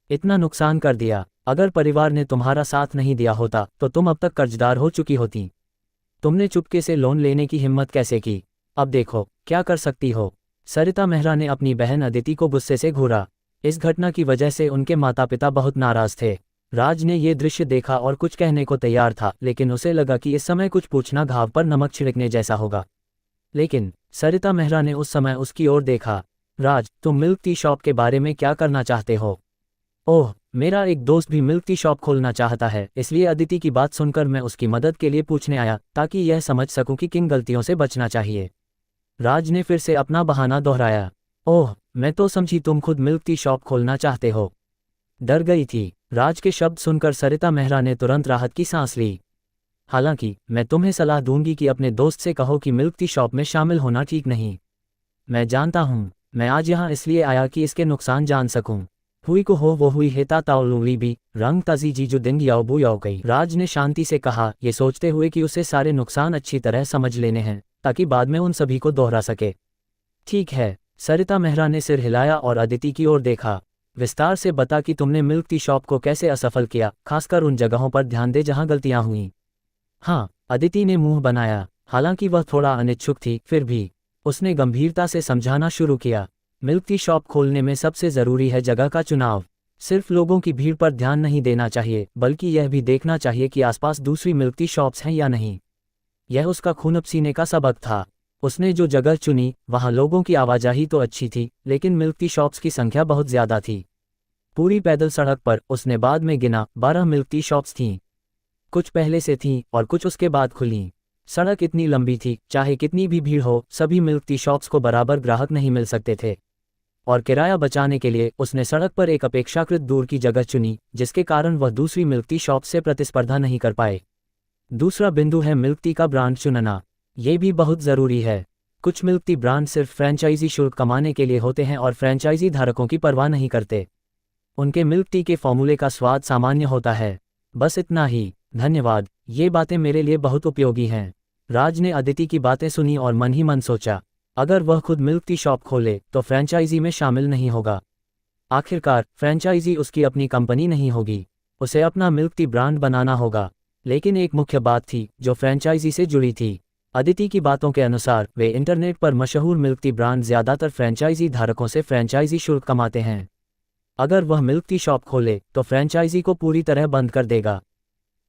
इतना नुकसान कर दिया। अगर परिवार ने तुम्हारा साथ नहीं दिया होता तो तुम अब तक कर्जदार हो चुकी होती। तुमने चुपके से लोन लेने की हिम्मत कैसे की? अब देखो क्या कर सकती हो। सरिता मेहरा ने अपनी बहन अदिति को गुस्से से घूरा। इस घटना की वजह से उनके माता पिता बहुत नाराज थे। राज ने ये दृश्य देखा और कुछ कहने को तैयार था, लेकिन उसे लगा कि इस समय कुछ पूछना घाव पर नमक छिड़कने जैसा होगा। लेकिन सरिता मेहरा ने उस समय उसकी ओर देखा। राज, तुम मिल्क टी शॉप के बारे में क्या करना चाहते हो? ओह, मेरा एक दोस्त भी मिल्क टी शॉप खोलना चाहता है, इसलिए अदिति की बात सुनकर मैं उसकी मदद के लिए पूछने आया, ताकि यह समझ सकूं कि किन गलतियों से बचना चाहिए। राज ने फिर से अपना बहाना दोहराया। ओह, मैं तो समझी तुम खुद मिल्क टी शॉप खोलना चाहते हो। डर गई थी। राज के शब्द सुनकर सरिता मेहरा ने तुरंत राहत की सांस ली। हालांकि मैं तुम्हें सलाह दूंगी कि अपने दोस्त से कहो कि मिल्क टी शॉप में शामिल होना ठीक नहीं। मैं जानता हूँ, मैं आज यहाँ इसलिए आया कि इसके नुकसान जान सकूं। हुई को हो वो हुई हेता ताओलूली भी रंग ताजी जी जो दिन याओ बू याओ गई। राज ने शांति से कहा, ये सोचते हुए कि उसे सारे नुकसान अच्छी तरह समझ लेने हैं, ताकि बाद में उन सभी को दोहरा सके। ठीक है। सरिता मेहरा ने सिर हिलाया और अदिति की ओर देखा। विस्तार से बता कि तुमने मिल्क टी शॉप को कैसे असफल किया, खासकर उन जगहों पर ध्यान दे जहां गलतियां हुईं। हाँ, अदिति ने मुंह बनाया। हालांकि वह थोड़ा अनिच्छुक थी, फिर भी उसने गंभीरता से समझाना शुरू किया। मिल्क टी शॉप खोलने में सबसे ज़रूरी है जगह का चुनाव। सिर्फ लोगों की भीड़ पर ध्यान नहीं देना चाहिए, बल्कि यह भी देखना चाहिए कि आसपास दूसरी मिल्क टी शॉप्स हैं या नहीं। यह उसका खून पसीने का सबक था। उसने जो जगह चुनी वहाँ लोगों की आवाजाही तो अच्छी थी, लेकिन मिल्क टी शॉप्स की संख्या बहुत ज़्यादा थी। पूरी पैदल सड़क पर उसने बाद में गिना 12 मिल्क टी शॉप्स थीं। कुछ पहले से थीं और कुछ उसके बाद खुलीं। सड़क इतनी लंबी थी, चाहे कितनी भी भीड़ हो, सभी मिल्क टी शॉप्स को बराबर ग्राहक नहीं मिल सकते थे। और किराया बचाने के लिए उसने सड़क पर एक अपेक्षाकृत दूर की जगह चुनी, जिसके कारण वह दूसरी मिल्क टी शॉप से प्रतिस्पर्धा नहीं कर पाए। दूसरा बिंदु है मिल्क टी का ब्रांड चुनना। ये भी बहुत ज़रूरी है। कुछ मिल्क टी ब्रांड सिर्फ फ्रेंचाइजी शुल्क कमाने के लिए होते हैं और फ्रेंचाइजी धारकों की परवाह नहीं करते। उनके मिल्क टी के फॉर्मूले का स्वाद सामान्य होता है। बस इतना ही। धन्यवाद, ये बातें मेरे लिए बहुत उपयोगी हैं। राज ने अदिति की बातें सुनी और मन ही मन सोचा, अगर वह खुद मिल्क टी शॉप खोले तो फ्रेंचाइजी में शामिल नहीं होगा। आखिरकार फ्रेंचाइजी उसकी अपनी कंपनी नहीं होगी, उसे अपना मिल्क टी ब्रांड बनाना होगा। लेकिन एक मुख्य बात थी जो फ्रेंचाइजी से जुड़ी थी। अदिति की बातों के अनुसार वे इंटरनेट पर मशहूर मिल्क टी ब्रांड ज़्यादातर फ्रेंचाइजी धारकों से फ्रेंचाइजी शुल्क कमाते हैं। अगर वह मिल्क टी शॉप खोले तो फ्रेंचाइजी को पूरी तरह बंद कर देगा।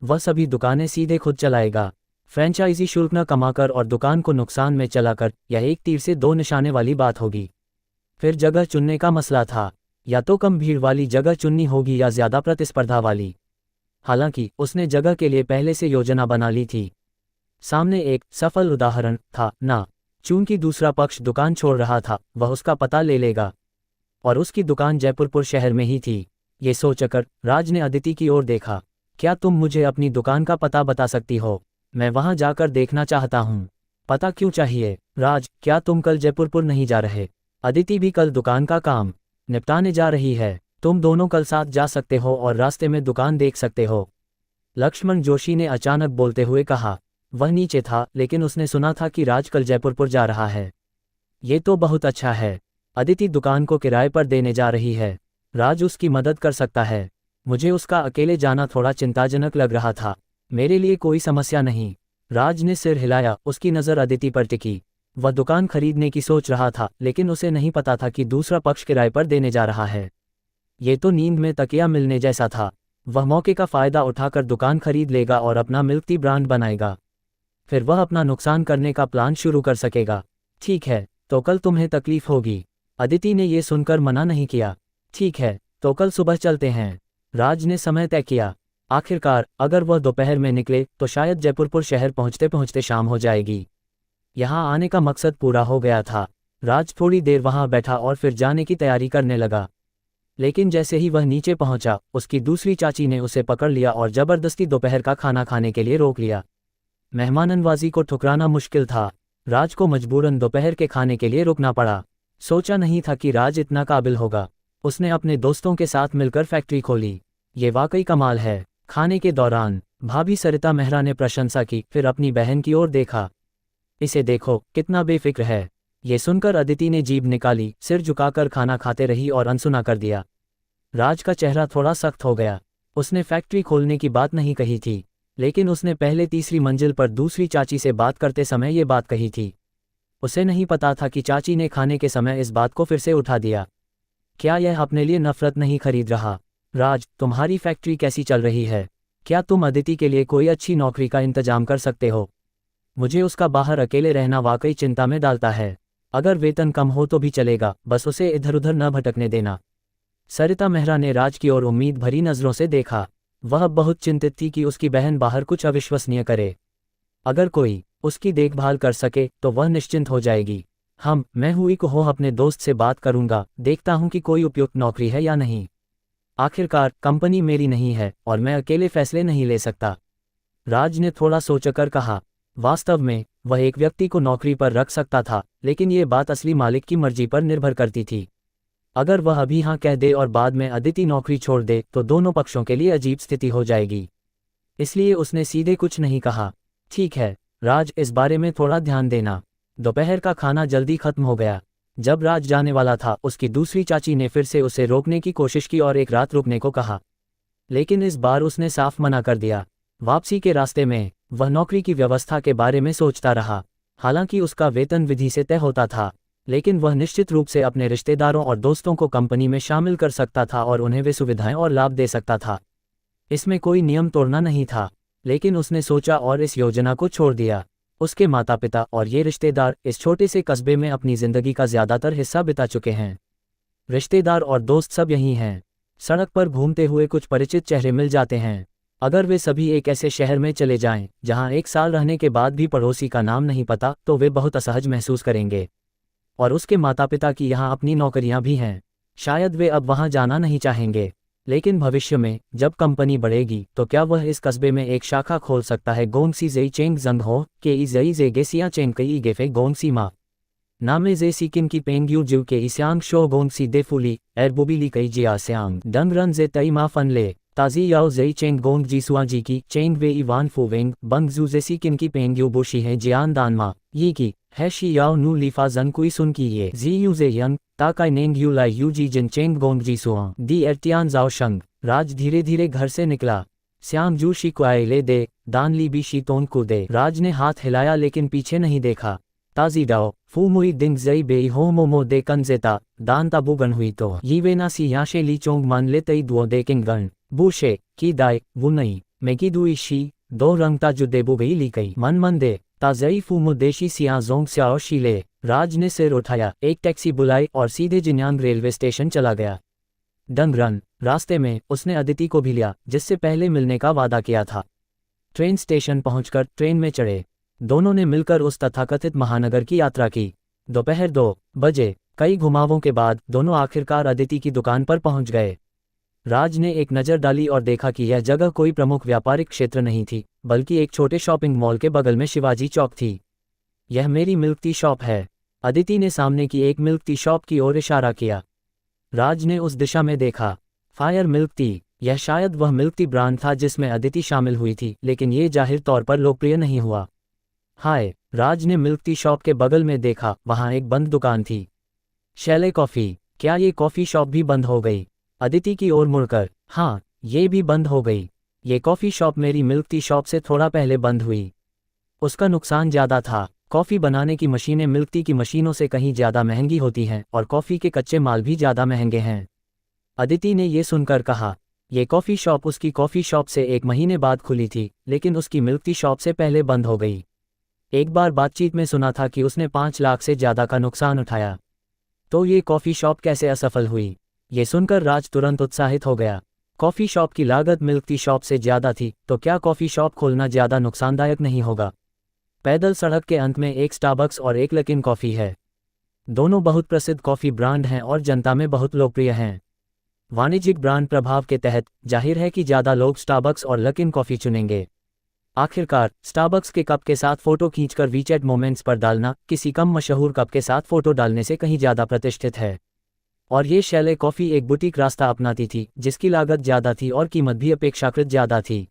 वह सभी दुकानें सीधे खुद चलाएगा। फ्रेंचाइजी शुल्क न कमाकर और दुकान को नुकसान में चलाकर, यह एक तीर से दो निशाने वाली बात होगी। फिर जगह चुनने का मसला था। या तो कम भीड़ वाली जगह चुननी होगी या ज़्यादा प्रतिस्पर्धा वाली। हालांकि उसने जगह के लिए पहले से योजना बना ली थी। सामने एक सफल उदाहरण था ना। चूंकि दूसरा पक्ष दुकान छोड़ रहा था, वह उसका पता ले लेगा। और उसकी दुकान जयपुरपुर शहर में ही थी। ये सोचकर राज ने अदिति की ओर देखा। क्या तुम मुझे अपनी दुकान का पता बता सकती हो? मैं वहां जाकर देखना चाहता हूँ। पता क्यों चाहिए? राज, क्या तुम कल जयपुरपुर नहीं जा रहे? अदिति भी कल दुकान का काम निपटाने जा रही है। तुम दोनों कल साथ जा सकते हो और रास्ते में दुकान देख सकते हो। लक्ष्मण जोशी ने अचानक बोलते हुए कहा। वह नीचे था, लेकिन उसने सुना था कि राज कल जयपुरपुर जा रहा है। ये तो बहुत अच्छा है। अदिति दुकान को किराए पर देने जा रही है। राज उसकी मदद कर सकता है। मुझे उसका अकेले जाना थोड़ा चिंताजनक लग रहा था। मेरे लिए कोई समस्या नहीं। राज ने सिर हिलाया। उसकी नज़र अदिति पर टिकी। वह दुकान खरीदने की सोच रहा था, लेकिन उसे नहीं पता था कि दूसरा पक्ष किराए पर देने जा रहा है। ये तो नींद में तकिया मिलने जैसा था। वह मौके का फ़ायदा उठाकर दुकान खरीद लेगा और अपना मिल्क टी ब्रांड बनाएगा। फिर वह अपना नुकसान करने का प्लान शुरू कर सकेगा। ठीक है, तो कल तुम्हें तकलीफ होगी। अदिति ने यह सुनकर मना नहीं किया। ठीक है, तो कल सुबह चलते हैं। राज ने समय तय किया। आखिरकार अगर वह दोपहर में निकले तो शायद जयपुरपुर शहर पहुंचते पहुंचते शाम हो जाएगी। यहाँ आने का मकसद पूरा हो गया था। राज थोड़ी देर वहां बैठा और फिर जाने की तैयारी करने लगा। लेकिन जैसे ही वह नीचे पहुंचा, उसकी दूसरी चाची ने उसे पकड़ लिया और जबरदस्ती दोपहर का खाना खाने के लिए रोक लिया। मेहमाननवाजी को ठुकराना मुश्किल था। राज को मजबूरन दोपहर के खाने के लिए रुकना पड़ा। सोचा नहीं था कि राज इतना काबिल होगा। उसने अपने दोस्तों के साथ मिलकर फैक्ट्री खोली। ये वाकई कमाल है। खाने के दौरान भाभी सरिता मेहरा ने प्रशंसा की, फिर अपनी बहन की ओर देखा। इसे देखो, कितना बेफिक्र है। ये सुनकर अदिति ने जीभ निकाली, सिर झुकाकर खाना खाते रही और अनसुना कर दिया। राज का चेहरा थोड़ा सख्त हो गया। उसने फैक्ट्री खोलने की बात नहीं कही थी, लेकिन उसने पहले तीसरी मंजिल पर दूसरी चाची से बात करते समय ये बात कही थी। उसे नहीं पता था कि चाची ने खाने के समय इस बात को फिर से उठा दिया। क्या यह अपने लिए नफरत नहीं खरीद रहा? राज, तुम्हारी फैक्ट्री कैसी चल रही है? क्या तुम अदिति के लिए कोई अच्छी नौकरी का इंतजाम कर सकते हो? मुझे उसका बाहर अकेले रहना वाकई चिंता में डालता है। अगर वेतन कम हो तो भी चलेगा, बस उसे इधर उधर न भटकने देना। सरिता मेहरा ने राज की ओर उम्मीद भरी नज़रों से देखा। वह बहुत चिंतित थी कि उसकी बहन बाहर कुछ अविश्वसनीय करे। अगर कोई उसकी देखभाल कर सके तो वह निश्चिंत हो जाएगी। मैं हुई को हो अपने दोस्त से बात करूंगा, देखता हूं कि कोई उपयुक्त नौकरी है या नहीं। आखिरकार कंपनी मेरी नहीं है और मैं अकेले फैसले नहीं ले सकता। राज ने थोड़ा सोचकर कहा। वास्तव में वह एक व्यक्ति को नौकरी पर रख सकता था, लेकिन ये बात असली मालिक की मर्जी पर निर्भर करती थी। अगर वह अभी हाँ कह दे और बाद में अदिति नौकरी छोड़ दे तो दोनों पक्षों के लिए अजीब स्थिति हो जाएगी। इसलिए उसने सीधे कुछ नहीं कहा। ठीक है राज, इस बारे में थोड़ा ध्यान देना। दोपहर का खाना जल्दी खत्म हो गया। जब राज जाने वाला था, उसकी दूसरी चाची ने फिर से उसे रोकने की कोशिश की और एक रात रुकने को कहा, लेकिन इस बार उसने साफ मना कर दिया। वापसी के रास्ते में वह नौकरी की व्यवस्था के बारे में सोचता रहा। हालांकि उसका वेतन विधि से तय होता था, लेकिन वह निश्चित रूप से अपने रिश्तेदारों और दोस्तों को कंपनी में शामिल कर सकता था और उन्हें वे सुविधाएं और लाभ दे सकता था। इसमें कोई नियम तोड़ना नहीं था, लेकिन उसने सोचा और इस योजना को छोड़ दिया। उसके माता पिता और ये रिश्तेदार इस छोटे से कस्बे में अपनी जिंदगी का ज्यादातर हिस्सा बिता चुके हैं। रिश्तेदार और दोस्त सब यहीं हैं। सड़क पर घूमते हुए कुछ परिचित चेहरे मिल जाते हैं। अगर वे सभी एक ऐसे शहर में चले जाएं जहां 1 साल रहने के बाद भी पड़ोसी का नाम नहीं पता, तो वे बहुत असहज महसूस करेंगे। और उसके माता पिता की यहाँ अपनी नौकरियां भी हैं। शायद वे अब वहां जाना नहीं चाहेंगे। लेकिन भविष्य में जब कंपनी बढ़ेगी तो क्या वह इस कस्बे में एक शाखा खोल सकता है? गोंगसी जेई चेंग जंग हो के ई जई जे गेसिया चेंग कई गेफे गोंगसी मा नामे जे सीकिन की पेंग यू जिव के इस्यांग शो गोंगसी देफुली एरबोबिली कई जिया स्यांग डंग रन जे तई मा फन ले ताजी याओ जेई चेंग गोंग जी सुआ जी की चेंग वे इवान फुवेंग बंग जू जे सीकिन की पेंग यू बोशी है जियान दान मा ये की है शी याओ नू लीफा जन कुई सुन की ये जी यू जे यंग ताकाई नेंग यू लाई यू जी जिन चेंग गोंग जी सुआ दी एर्टियान जाओ शंग। राज धीरे धीरे घर से निकला। श्याम जू शी कुआई ले दे दान ली बी शी तोन को दे। राज ने हाथ हिलाया लेकिन पीछे नहीं देखा। ताजी डाओ फू मुई दिंग जई बेई हो मोमो दे कंजेता दान ताबू गन हुई तो ये वे ना सी याशे ली चोंग मान ले तई दुओ दे किंग गन बूशे की दाई वो नहीं मेकी दुई शी दो रंग ता जुदेबू बेई ली कई मन मन दे ताजई फू मुदेशी सिया जोंग स्याओ शीले। राज ने सिर उठाया, एक टैक्सी बुलाई और सीधे जिन्यांग रेलवे स्टेशन चला गया। डंग रन रास्ते में उसने अदिति को भी लिया, जिससे पहले मिलने का वादा किया था। ट्रेन स्टेशन पहुंचकर ट्रेन में चढ़े। दोनों ने मिलकर उस तथाकथित महानगर की यात्रा की। दोपहर 2 बजे कई घुमावों के बाद दोनों आखिरकार अदिति की दुकान पर पहुंच गए। राज ने एक नज़र डाली और देखा कि यह जगह कोई प्रमुख व्यापारिक क्षेत्र नहीं थी, बल्कि एक छोटे शॉपिंग मॉल के बगल में शिवाजी चौक थी। यह मेरी मिल्क टी शॉप है। अदिति ने सामने की एक मिल्क टी शॉप की ओर इशारा किया। राज ने उस दिशा में देखा। फायर मिल्क टी, यह शायद वह मिल्क टी ब्रांड था जिसमें अदिति शामिल हुई थी, लेकिन ये जाहिर तौर पर लोकप्रिय नहीं हुआ। हाय, राज ने मिल्क टी शॉप के बगल में देखा, वहां एक बंद दुकान थी। शैले कॉफ़ी, क्या ये कॉफ़ी शॉप भी बंद हो गई? अदिति की ओर मुड़कर, हाँ, ये भी बंद हो गई। ये कॉफ़ी शॉप मेरी मिल्क टी शॉप से थोड़ा पहले बंद हुई। उसका नुकसान ज़्यादा था। कॉफ़ी बनाने की मशीनें मिल्क टी की मशीनों से कहीं ज़्यादा महंगी होती हैं और कॉफ़ी के कच्चे माल भी ज़्यादा महंगे हैं। अदिति ने ये सुनकर कहा, ये कॉफ़ी शॉप उसकी कॉफ़ी शॉप से 1 महीने बाद खुली थी, लेकिन उसकी मिल्क टी शॉप से पहले बंद हो गई। एक बार बातचीत में सुना था कि उसने 5 लाख से ज़्यादा का नुकसान उठाया। तो ये कॉफ़ी शॉप कैसे असफल हुई? ये सुनकर राज तुरंत उत्साहित हो गया। कॉफ़ी शॉप की लागत मिल्क टी शॉप से ज़्यादा थी, तो क्या कॉफ़ी शॉप खोलना ज़्यादा नुकसानदायक नहीं होगा? पैदल सड़क के अंत में एक स्टारबक्स और एक लकिन कॉफ़ी है। दोनों बहुत प्रसिद्ध कॉफ़ी ब्रांड हैं और जनता में बहुत लोकप्रिय हैं। वाणिज्यिक ब्रांड प्रभाव के तहत जाहिर है कि ज़्यादा लोग स्टारबक्स और लकिन कॉफ़ी चुनेंगे। आखिरकार स्टारबक्स के कप के साथ फ़ोटो खींचकर वीचैट मोमेंट्स पर डालना किसी कम मशहूर कप के साथ फ़ोटो डालने से कहीं ज़्यादा प्रतिष्ठित है। और ये शैले कॉफ़ी एक बुटीक रास्ता अपनाती थी, जिसकी लागत ज़्यादा थी और कीमत भी अपेक्षाकृत ज़्यादा थी।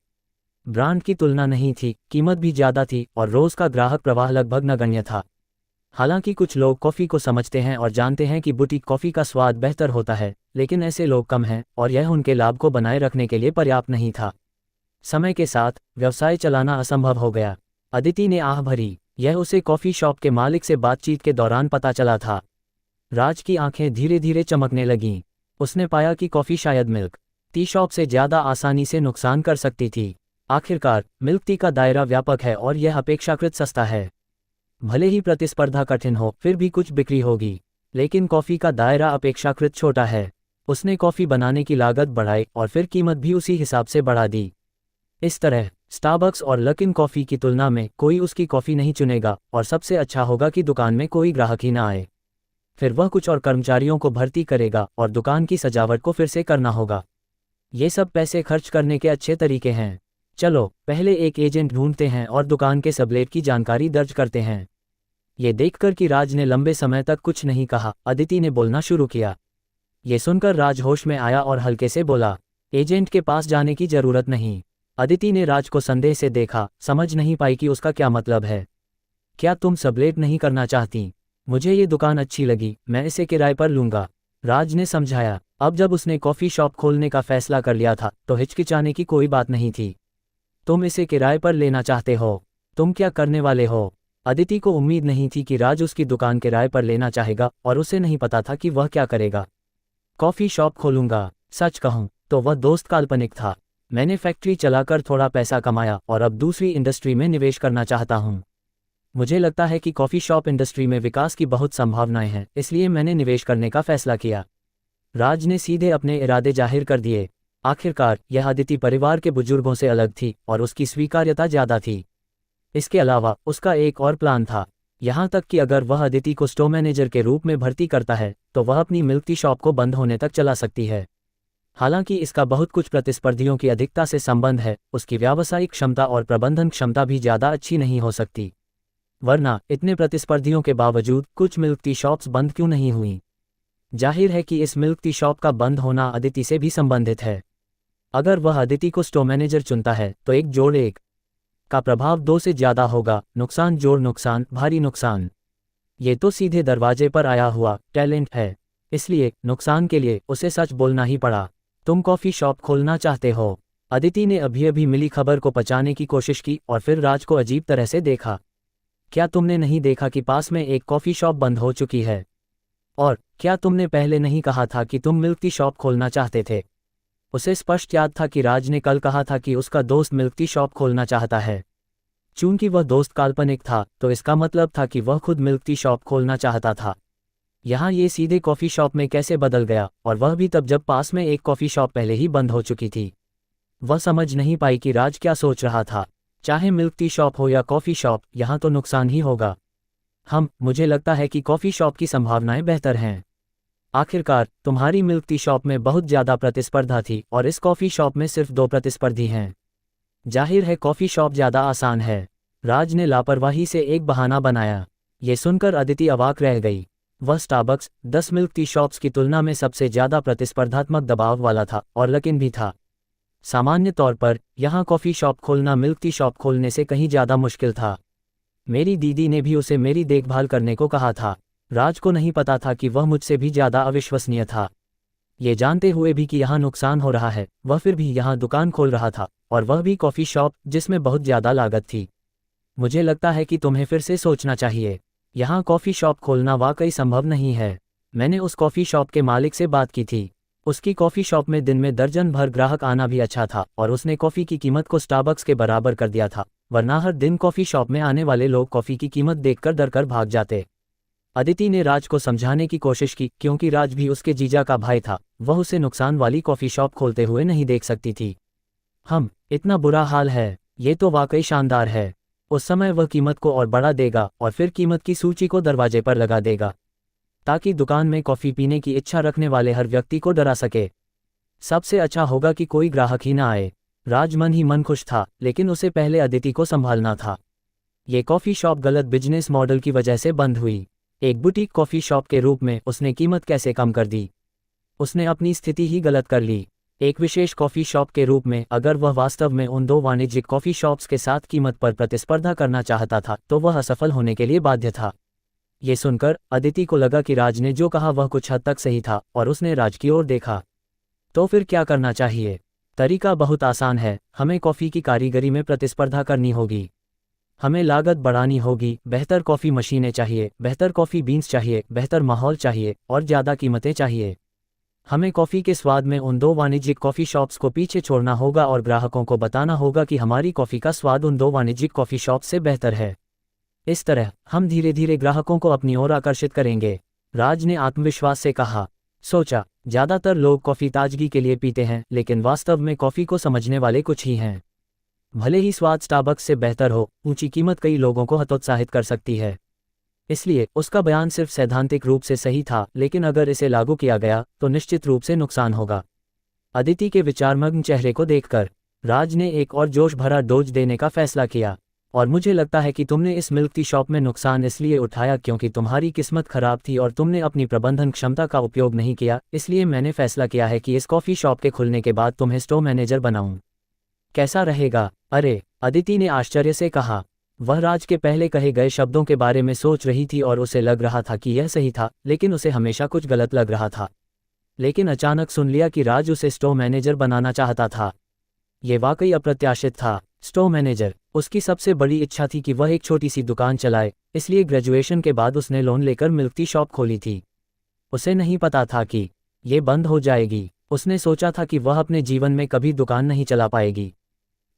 ब्रांड की तुलना नहीं थी, कीमत भी ज़्यादा थी और रोज़ का ग्राहक प्रवाह लगभग नगण्य था। हालांकि कुछ लोग कॉफ़ी को समझते हैं और जानते हैं कि बुटीक कॉफ़ी का स्वाद बेहतर होता है, लेकिन ऐसे लोग कम हैं और यह उनके लाभ को बनाए रखने के लिए पर्याप्त नहीं था। समय के साथ व्यवसाय चलाना असंभव हो गया। अदिति ने आह भरी। यह उसे कॉफ़ी शॉप के मालिक से बातचीत के दौरान पता चला था। राज की आंखें धीरे धीरे चमकने लगीं। उसने पाया कि कॉफ़ी शायद मिल्क टी शॉप से ज़्यादा आसानी से नुकसान कर सकती थी। आखिरकार मिल्क टी का दायरा व्यापक है और यह अपेक्षाकृत सस्ता है। भले ही प्रतिस्पर्धा कठिन हो, फिर भी कुछ बिक्री होगी। लेकिन कॉफ़ी का दायरा अपेक्षाकृत छोटा है। उसने कॉफ़ी बनाने की लागत बढ़ाई और फिर कीमत भी उसी हिसाब से बढ़ा दी। इस तरह स्टारबक्स और लकिन कॉफ़ी की तुलना में कोई उसकी कॉफ़ी नहीं चुनेगा और सबसे अच्छा होगा कि दुकान में कोई ग्राहक ही ना आए। फिर वह कुछ और कर्मचारियों को भर्ती करेगा और दुकान की सजावट को फिर से करना होगा। ये सब पैसे खर्च करने के अच्छे तरीके हैं। चलो पहले एक एजेंट ढूंढते हैं और दुकान के सबलेट की जानकारी दर्ज करते हैं। ये देखकर कि राज ने लंबे समय तक कुछ नहीं कहा, अदिति ने बोलना शुरू किया। ये सुनकर राज होश में आया और हल्के से बोला, एजेंट के पास जाने की जरूरत नहीं। अदिति ने राज को संदेह से देखा, समझ नहीं पाई कि उसका क्या मतलब है। क्या तुम सबलेट नहीं करना चाहती? मुझे ये दुकान अच्छी लगी, मैं इसे किराए पर लूँगा, राज ने समझाया। अब जब उसने कॉफ़ी शॉप खोलने का फैसला कर लिया था तो हिचकिचाने की कोई बात नहीं थी। तुम इसे किराए पर लेना चाहते हो? तुम क्या करने वाले हो? अदिति को उम्मीद नहीं थी कि राज उसकी दुकान किराए पर लेना चाहेगा और उसे नहीं पता था कि वह क्या करेगा। कॉफ़ी शॉप खोलूंगा। सच कहूं तो वह दोस्त काल्पनिक था। मैंने फैक्ट्री चलाकर थोड़ा पैसा कमाया और अब दूसरी इंडस्ट्री में निवेश करना चाहता हूं। मुझे लगता है कि कॉफ़ी शॉप इंडस्ट्री में विकास की बहुत संभावनाएं हैं, इसलिए मैंने निवेश करने का फैसला किया। राज ने सीधे अपने इरादे जाहिर कर दिए। आखिरकार यह अदिति परिवार के बुजुर्गों से अलग थी और उसकी स्वीकार्यता ज़्यादा थी। इसके अलावा उसका एक और प्लान था। यहाँ तक कि अगर वह अदिति को स्टोर मैनेजर के रूप में भर्ती करता है तो वह अपनी मिल्क टी शॉप को बंद होने तक चला सकती है। हालांकि इसका बहुत कुछ प्रतिस्पर्धियों की अधिकता से संबंध है, उसकी व्यावसायिक क्षमता और प्रबंधन क्षमता भी ज़्यादा अच्छी नहीं हो सकती। वरना इतने प्रतिस्पर्धियों के बावजूद कुछ मिल्क टी शॉप्स बंद क्यों नहीं हुई? जाहिर है कि इस मिल्क टी शॉप का बंद होना अदिति से भी संबंधित है। अगर वह अदिति को स्टोर मैनेजर चुनता है तो 1 का प्रभाव 2 से ज़्यादा होगा। नुकसान जोड़ नुकसान, भारी नुकसान। ये तो सीधे दरवाजे पर आया हुआ टैलेंट है, इसलिए नुकसान के लिए उसे सच बोलना ही पड़ा। तुम कॉफ़ी शॉप खोलना चाहते हो? अदिति ने अभी अभी मिली खबर को पचाने की कोशिश की और फिर राज को अजीब तरह से देखा। क्या तुमने नहीं देखा कि पास में एक कॉफ़ी शॉप बंद हो चुकी है? और क्या तुमने पहले नहीं कहा था कि तुम मिल्क टी शॉप खोलना चाहते थे? उसे स्पष्ट याद था कि राज ने कल कहा था कि उसका दोस्त मिल्क टी शॉप खोलना चाहता है। चूंकि वह दोस्त काल्पनिक था तो इसका मतलब था कि वह खुद मिल्क टी शॉप खोलना चाहता था। यहाँ ये सीधे कॉफ़ी शॉप में कैसे बदल गया, और वह भी तब जब पास में एक कॉफ़ी शॉप पहले ही बंद हो चुकी थी। वह समझ नहीं पाई कि राज क्या सोच रहा था। चाहे मिल्क टी शॉप हो या कॉफ़ी शॉप, यहाँ तो नुकसान ही होगा। मुझे लगता है कि कॉफ़ी शॉप की संभावनाएं बेहतर हैं। आखिरकार तुम्हारी मिल्क टी शॉप में बहुत ज़्यादा प्रतिस्पर्धा थी और इस कॉफ़ी शॉप में सिर्फ 2 प्रतिस्पर्धी हैं। जाहिर है कॉफ़ी शॉप ज़्यादा आसान है। राज ने लापरवाही से एक बहाना बनाया। ये सुनकर अदिति अवाक रह गई। वह स्टारबक्स 10 मिल्क टी शॉप्स की तुलना में सबसे ज़्यादा प्रतिस्पर्धात्मक दबाव वाला था और लेकिन भी था। सामान्य तौर पर यहाँ कॉफ़ी शॉप खोलना मिल्क टी शॉप खोलने से कहीं ज़्यादा मुश्किल था। मेरी दीदी ने भी उसे मेरी देखभाल करने को कहा था। राज को नहीं पता था कि वह मुझसे भी ज़्यादा अविश्वसनीय था। ये जानते हुए भी कि यहाँ नुकसान हो रहा है, वह फिर भी यहाँ दुकान खोल रहा था, और वह भी कॉफ़ी शॉप जिसमें बहुत ज़्यादा लागत थी। मुझे लगता है कि तुम्हें फिर से सोचना चाहिए। यहाँ कॉफ़ी शॉप खोलना वाकई संभव नहीं है। मैंने उस कॉफ़ी शॉप के मालिक से बात की थी। उसकी कॉफ़ी शॉप में दिन में दर्जन भर ग्राहक आना भी अच्छा था और उसने कॉफ़ी की कीमत को स्टारबक्स के बराबर कर दिया था, वरना हर दिन कॉफ़ी शॉप में आने वाले लोग कॉफ़ी की कीमत देखकर डरकर भाग जाते। अदिति ने राज को समझाने की कोशिश की, क्योंकि राज भी उसके जीजा का भाई था। वह उसे नुकसान वाली कॉफ़ी शॉप खोलते हुए नहीं देख सकती थी। इतना बुरा हाल है, ये तो वाकई शानदार है। उस समय वह कीमत को और बढ़ा देगा और फिर कीमत की सूची को दरवाजे पर लगा देगा, ताकि दुकान में कॉफ़ी पीने की इच्छा रखने वाले हर व्यक्ति को डरा सके। सबसे अच्छा होगा कि कोई ग्राहक ही ना आए। राज मन ही मन खुश था, लेकिन उसे पहले अदिति को संभालना था। ये कॉफ़ी शॉप गलत बिजनेस मॉडल की वजह से बंद हुई। एक बुटीक कॉफ़ी शॉप के रूप में उसने कीमत कैसे कम कर दी? उसने अपनी स्थिति ही गलत कर ली। एक विशेष कॉफ़ी शॉप के रूप में अगर वह वास्तव में उन 2 वाणिज्यिक कॉफ़ी शॉप्स के साथ कीमत पर प्रतिस्पर्धा करना चाहता था तो वह असफल होने के लिए बाध्य था। ये सुनकर अदिति को लगा कि राज ने जो कहा वह कुछ हद तक सही था और उसने राज की ओर देखा। तो फिर क्या करना चाहिए? तरीका बहुत आसान है। हमें कॉफ़ी की कारीगरी में प्रतिस्पर्धा करनी होगी। हमें लागत बढ़ानी होगी। बेहतर कॉफ़ी मशीनें चाहिए, बेहतर कॉफ़ी बीन्स चाहिए, बेहतर माहौल चाहिए और ज़्यादा कीमतें चाहिए। हमें कॉफ़ी के स्वाद में उन 2 वाणिज्यिक कॉफ़ी शॉप्स को पीछे छोड़ना होगा और ग्राहकों को बताना होगा कि हमारी कॉफ़ी का स्वाद उन 2 वाणिज्यिक कॉफ़ी शॉप्स से बेहतर है। इस तरह हम धीरे धीरे ग्राहकों को अपनी ओर आकर्षित करेंगे, राज ने आत्मविश्वास से कहा। सोचा, ज़्यादातर लोग कॉफ़ी ताजगी के लिए पीते हैं, लेकिन वास्तव में कॉफ़ी को समझने वाले कुछ ही हैं। भले ही स्वाद स्टारबक्स से बेहतर हो, ऊंची कीमत कई लोगों को हतोत्साहित कर सकती है। इसलिए उसका बयान सिर्फ सैद्धांतिक रूप से सही था, लेकिन अगर इसे लागू किया गया तो निश्चित रूप से नुकसान होगा। अदिति के विचारमग्न चेहरे को देखकर राज ने एक और जोश भरा डोज देने का फैसला किया। और मुझे लगता है कि तुमने इस मिल्क टी शॉप में नुकसान इसलिए उठाया क्योंकि तुम्हारी किस्मत खराब थी और तुमने अपनी प्रबंधन क्षमता का उपयोग नहीं किया। इसलिए मैंने फैसला किया है कि इस कॉफ़ी शॉप के खुलने के बाद तुम्हें स्टोर मैनेजर बनाऊं। कैसा रहेगा? अरे, अदिति ने आश्चर्य से कहा। वह राज के पहले कहे गए शब्दों के बारे में सोच रही थी और उसे लग रहा था कि यह सही था, लेकिन उसे हमेशा कुछ गलत लग रहा था। लेकिन अचानक सुन लिया कि राज उसे स्टोर मैनेजर बनाना चाहता था। ये वाकई अप्रत्याशित था। स्टोर मैनेजर, उसकी सबसे बड़ी इच्छा थी कि वह एक छोटी सी दुकान चलाए, इसलिए ग्रेजुएशन के बाद उसने लोन लेकर मिल्क टी शॉप खोली थी। उसे नहीं पता था कि ये बंद हो जाएगी। उसने सोचा था कि वह अपने जीवन में कभी दुकान नहीं चला पाएगी।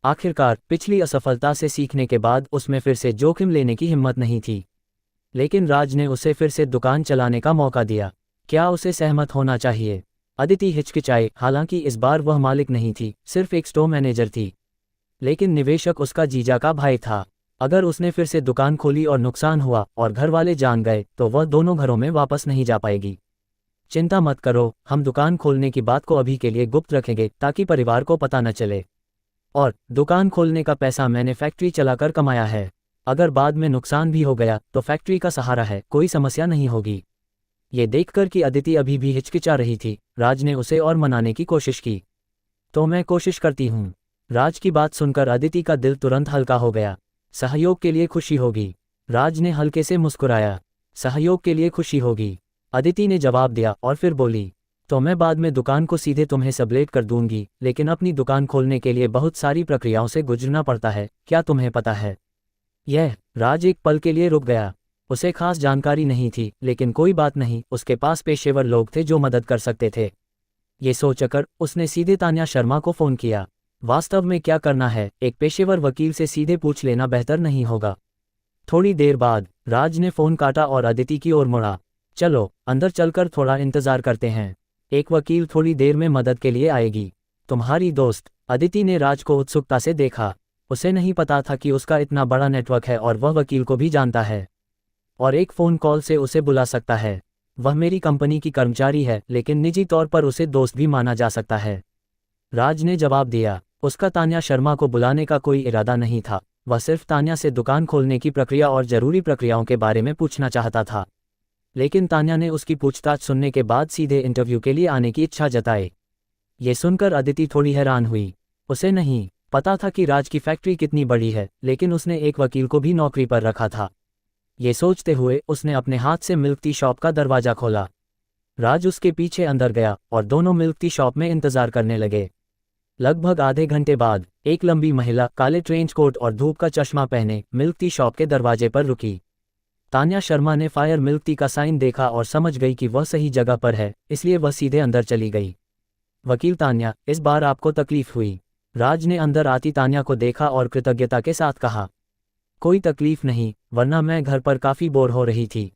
आखिरकार पिछली असफलता से सीखने के बाद उसमें फिर से जोखिम लेने की हिम्मत नहीं थी। लेकिन राज ने उसे फिर से दुकान चलाने का मौका दिया। क्या उसे सहमत होना चाहिए? अदिति हिचकिचाई, हालांकि इस बार वह मालिक नहीं थी, सिर्फ एक स्टोर मैनेजर थी। लेकिन निवेशक उसका जीजा का भाई था। अगर उसने फिर से दुकान खोली और नुकसान हुआ और घर वाले जान गए तो वह दोनों घरों में वापस नहीं जा पाएगी। चिंता मत करो, हम दुकान खोलने की बात को अभी के लिए गुप्त रखेंगे ताकि परिवार को पता न चले। और दुकान खोलने का पैसा मैंने फैक्ट्री चलाकर कमाया है। अगर बाद में नुकसान भी हो गया तो फैक्ट्री का सहारा है, कोई समस्या नहीं होगी। ये देखकर कि अदिति अभी भी हिचकिचा रही थी, राज ने उसे और मनाने की कोशिश की। तो मैं कोशिश करती हूँ। राज की बात सुनकर अदिति का दिल तुरंत हल्का हो गया। सहयोग के लिए खुशी होगी। राज ने हल्के से मुस्कुराया। सहयोग के लिए खुशी होगी, अदिति ने जवाब दिया और फिर बोली, तो मैं बाद में दुकान को सीधे तुम्हें सबलेट कर दूंगी, लेकिन अपनी दुकान खोलने के लिए बहुत सारी प्रक्रियाओं से गुजरना पड़ता है, क्या तुम्हें पता है? राज एक पल के लिए रुक गया। उसे खास जानकारी नहीं थी, लेकिन कोई बात नहीं, उसके पास पेशेवर लोग थे जो मदद कर सकते थे। ये सोचकर उसने सीधे तान्या शर्मा को फ़ोन किया। वास्तव में क्या करना है, एक पेशेवर वकील से सीधे पूछ लेना बेहतर नहीं होगा। थोड़ी देर बाद राज ने फ़ोन काटा और अदिति की ओर मुड़ा। चलो अंदर चलकर थोड़ा इंतज़ार करते हैं, एक वकील थोड़ी देर में मदद के लिए आएगी। तुम्हारी दोस्त। अदिति ने राज को उत्सुकता से देखा। उसे नहीं पता था कि उसका इतना बड़ा नेटवर्क है और वह वकील को भी जानता है और एक फ़ोन कॉल से उसे बुला सकता है। वह मेरी कंपनी की कर्मचारी है, लेकिन निजी तौर पर उसे दोस्त भी माना जा सकता है, राज ने जवाब दिया। उसका तान्या शर्मा को बुलाने का कोई इरादा नहीं था, वह सिर्फ तान्या से दुकान खोलने की प्रक्रिया और ज़रूरी प्रक्रियाओं के बारे में पूछना चाहता था। लेकिन तान्या ने उसकी पूछताछ सुनने के बाद सीधे इंटरव्यू के लिए आने की इच्छा जताई। ये सुनकर अदिति थोड़ी हैरान हुई। उसे नहीं पता था कि राज की फैक्ट्री कितनी बड़ी है, लेकिन उसने एक वकील को भी नौकरी पर रखा था। ये सोचते हुए उसने अपने हाथ से मिल्क टी शॉप का दरवाज़ा खोला। राज उसके पीछे अंदर गया और दोनों मिल्क टी शॉप में इंतजार करने लगे। लगभग आधे घंटे बाद एक लंबी महिला काले ट्रेंच कोट और धूप का चश्मा पहने मिल्क टी शॉप के दरवाजे पर रुकी। तान्या शर्मा ने फायर मिल्क टी का साइन देखा और समझ गई कि वह सही जगह पर है, इसलिए वह सीधे अंदर चली गई। वकील तान्या, इस बार आपको तकलीफ हुई? राज ने अंदर आती तान्या को देखा और कृतज्ञता के साथ कहा। कोई तकलीफ नहीं, वरना मैं घर पर काफ़ी बोर हो रही थी।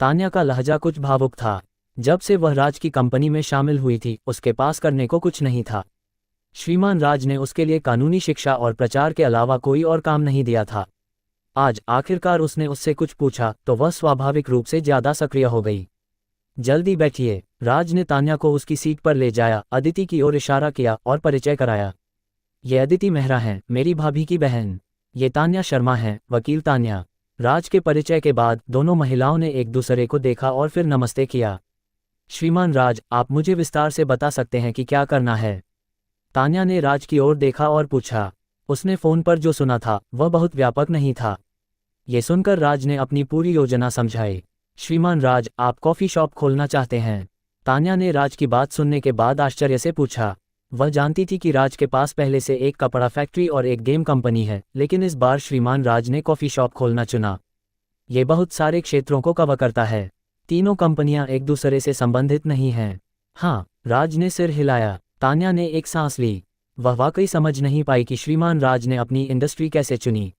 तान्या का लहजा कुछ भावुक था। जब से वह राज की कंपनी में शामिल हुई थी, उसके पास करने को कुछ नहीं था। श्रीमान राज ने उसके लिए कानूनी शिक्षा और प्रचार के अलावा कोई और काम नहीं दिया था। आज आखिरकार उसने उससे कुछ पूछा तो वह स्वाभाविक रूप से ज़्यादा सक्रिय हो गई। जल्दी बैठिए, राज ने तान्या को उसकी सीट पर ले जाया, अदिति की ओर इशारा किया और परिचय कराया। ये अदिति मेहरा हैं, मेरी भाभी की बहन। ये तान्या शर्मा हैं, वकील तान्या। राज के परिचय के बाद दोनों महिलाओं ने एक दूसरे को देखा और फिर नमस्ते किया। श्रीमान राज, आप मुझे विस्तार से बता सकते हैं कि क्या करना है? तान्या ने राज की ओर देखा और पूछा। उसने फ़ोन पर जो सुना था वह बहुत व्यापक नहीं था। ये सुनकर राज ने अपनी पूरी योजना समझाई। श्रीमान राज, आप कॉफ़ी शॉप खोलना चाहते हैं? तान्या ने राज की बात सुनने के बाद आश्चर्य से पूछा। वह जानती थी कि राज के पास पहले से एक कपड़ा फैक्ट्री और एक गेम कंपनी है, लेकिन इस बार श्रीमान राज ने कॉफ़ी शॉप खोलना चुना। ये बहुत सारे क्षेत्रों को कवर करता है। तीनों कंपनियां एक दूसरे से संबंधित नहीं हैं। हाँ, राज ने सिर हिलाया। तान्या ने एक सांस ली। वह वाकई समझ नहीं पाई कि श्रीमान राज ने अपनी इंडस्ट्री कैसे चुनी।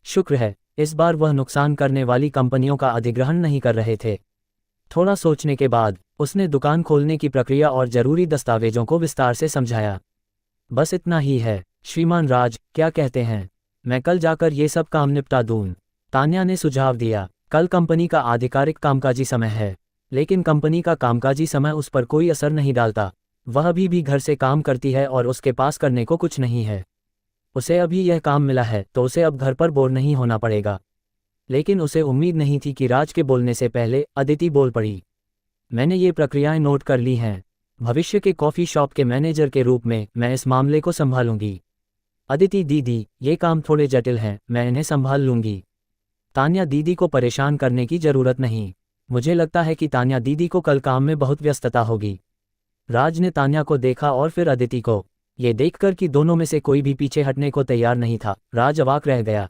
शुक्र है, इस बार वह नुकसान करने वाली कंपनियों का अधिग्रहण नहीं कर रहे थे। थोड़ा सोचने के बाद उसने दुकान खोलने की प्रक्रिया और ज़रूरी दस्तावेजों को विस्तार से समझाया। बस इतना ही है। श्रीमान राज, क्या कहते हैं, मैं कल जाकर ये सब काम निपटा दूँ? तान्या ने सुझाव दिया। कल कंपनी का आधिकारिक कामकाजी समय है, लेकिन कंपनी का कामकाजी समय उस पर कोई असर नहीं डालता। वह अभी भी घर से काम करती है और उसके पास करने को कुछ नहीं है। उसे अभी यह काम मिला है तो उसे अब घर पर बोर नहीं होना पड़ेगा। लेकिन उसे उम्मीद नहीं थी कि राज के बोलने से पहले अदिति बोल पड़ी। मैंने ये प्रक्रियाएं नोट कर ली हैं। भविष्य के कॉफ़ी शॉप के मैनेजर के रूप में मैं इस मामले को संभालूंगी। अदिति दीदी, ये काम थोड़े जटिल हैं, मैं इन्हें संभाल लूंगी। तान्या दीदी को परेशान करने की ज़रूरत नहीं। मुझे लगता है कि तान्या दीदी को कल काम में बहुत व्यस्तता होगी। राज ने तान्या को देखा और फिर अदिति को। ये देखकर कि दोनों में से कोई भी पीछे हटने को तैयार नहीं था, राज अवाक रह गया।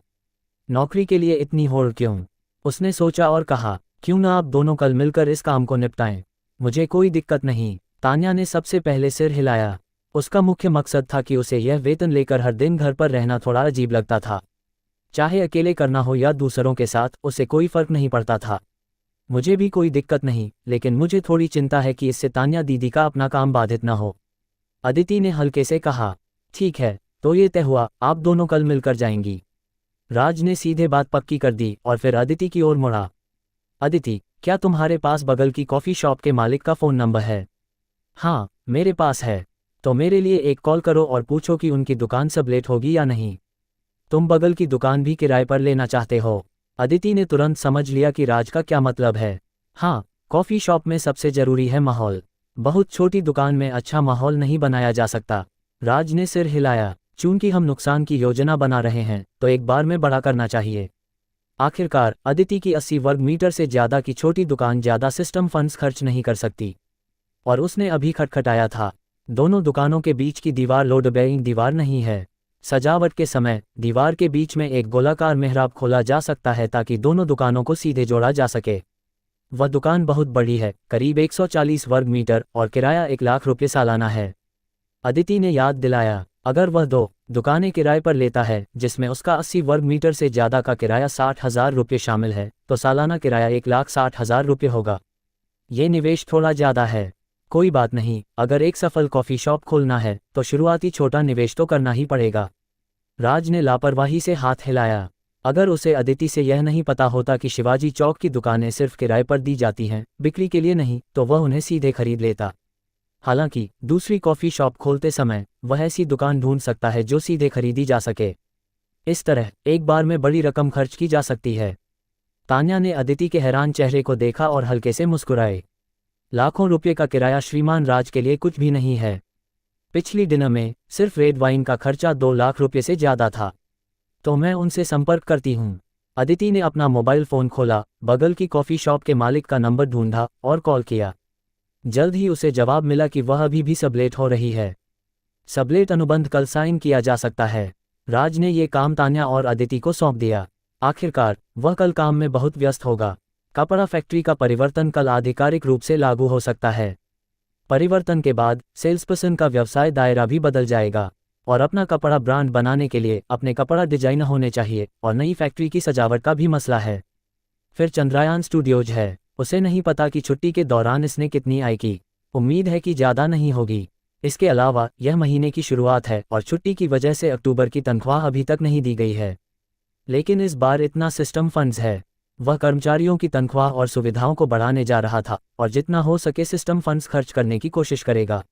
नौकरी के लिए इतनी होड़ क्यों? उसने सोचा और कहा, क्यों ना आप दोनों कल मिलकर इस काम को निपटाएं। मुझे कोई दिक्कत नहीं। तान्या ने सबसे पहले सिर हिलाया। उसका मुख्य मकसद था कि उसे यह वेतन लेकर हर दिन घर पर रहना थोड़ा अजीब लगता था। चाहे अकेले करना हो या दूसरों के साथ, उसे कोई फर्क नहीं पड़ता था। मुझे भी कोई दिक्कत नहीं, लेकिन मुझे थोड़ी चिंता है कि इससे तान्या दीदी का अपना काम बाधित न हो। अदिति ने हल्के से कहा, ठीक है, तो ये तय हुआ, आप दोनों कल मिलकर जाएंगी। राज ने सीधे बात पक्की कर दी और फिर अदिति की ओर मुड़ा। अदिति, क्या तुम्हारे पास बगल की कॉफ़ी शॉप के मालिक का फ़ोन नंबर है? हाँ, मेरे पास है। तो मेरे लिए एक कॉल करो और पूछो कि उनकी दुकान सब लेट होगी या नहीं। तुम बगल की दुकान भी किराए पर लेना चाहते हो? अदिति ने तुरंत समझ लिया कि राज का क्या मतलब है। हाँ, कॉफ़ी शॉप में सबसे ज़रूरी है माहौल। बहुत छोटी दुकान में अच्छा माहौल नहीं बनाया जा सकता। राज ने सिर हिलाया। चूंकि हम नुकसान की योजना बना रहे हैं, तो एक बार में बड़ा करना चाहिए। आखिरकार अदिति की 80 वर्ग मीटर से ज़्यादा की छोटी दुकान ज़्यादा सिस्टम फंड्स खर्च नहीं कर सकती। और उसने अभी खटखटाया था। दोनों दुकानों के बीच की दीवार लोड बेयरिंग दीवार नहीं है। सजावट के समय दीवार के बीच में एक गोलाकार मेहराब खोला जा सकता है ताकि दोनों दुकानों को सीधे जोड़ा जा सके। वह दुकान बहुत बड़ी है, करीब 140 वर्ग मीटर, और किराया 1 लाख रुपये सालाना है। अदिति ने याद दिलाया, अगर वह 2 दुकानें किराए पर लेता है, जिसमें उसका 80 वर्ग मीटर से ज़्यादा का किराया 60,000 रुपये शामिल है, तो सालाना किराया 1,60,000 रुपये होगा। ये निवेश थोड़ा ज़्यादा है। कोई बात नहीं, अगर एक सफल कॉफ़ी शॉप खोलना है तो शुरुआती छोटा निवेश तो करना ही पड़ेगा। राज ने लापरवाही से हाथ हिलाया। अगर उसे अदिति से यह नहीं पता होता कि शिवाजी चौक की दुकानें सिर्फ किराए पर दी जाती हैं, बिक्री के लिए नहीं, तो वह उन्हें सीधे खरीद लेता। हालांकि दूसरी कॉफ़ी शॉप खोलते समय वह ऐसी दुकान ढूंढ सकता है जो सीधे खरीदी जा सके। इस तरह एक बार में बड़ी रकम खर्च की जा सकती है। तान्या ने अदिति के हैरान चेहरे को देखा और हल्के से मुस्कुराए। लाखों रुपये का किराया श्रीमान राज के लिए कुछ भी नहीं है। पिछली डिनर में सिर्फ रेड वाइन का खर्चा 2 लाख रुपये से ज़्यादा था। तो मैं उनसे संपर्क करती हूँ। अदिति ने अपना मोबाइल फ़ोन खोला, बगल की कॉफ़ी शॉप के मालिक का नंबर ढूंढा और कॉल किया। जल्द ही उसे जवाब मिला कि वह अभी भी सबलेट हो रही है। सबलेट अनुबंध कल साइन किया जा सकता है। राज ने ये काम तान्या और अदिति को सौंप दिया। आखिरकार वह कल काम में बहुत व्यस्त होगा। कपड़ा फैक्ट्री का परिवर्तन कल आधिकारिक रूप से लागू हो सकता है। परिवर्तन के बाद सेल्सपर्सन का व्यवसाय दायरा भी बदल जाएगा और अपना कपड़ा ब्रांड बनाने के लिए अपने कपड़ा डिजाइनर होने चाहिए, और नई फैक्ट्री की सजावट का भी मसला है। फिर चंद्रयान स्टूडियोज है। उसे नहीं पता कि छुट्टी के दौरान इसने कितनी आय की। उम्मीद है कि ज़्यादा नहीं होगी। इसके अलावा यह महीने की शुरुआत है और छुट्टी की वजह से अक्टूबर की तनख्वाह अभी तक नहीं दी गई है। लेकिन इस बार इतना सिस्टम फंड्स है। वह कर्मचारियों की तनख्वाह और सुविधाओं को बढ़ाने जा रहा था और जितना हो सके सिस्टम फंड्स खर्च करने की कोशिश करेगा।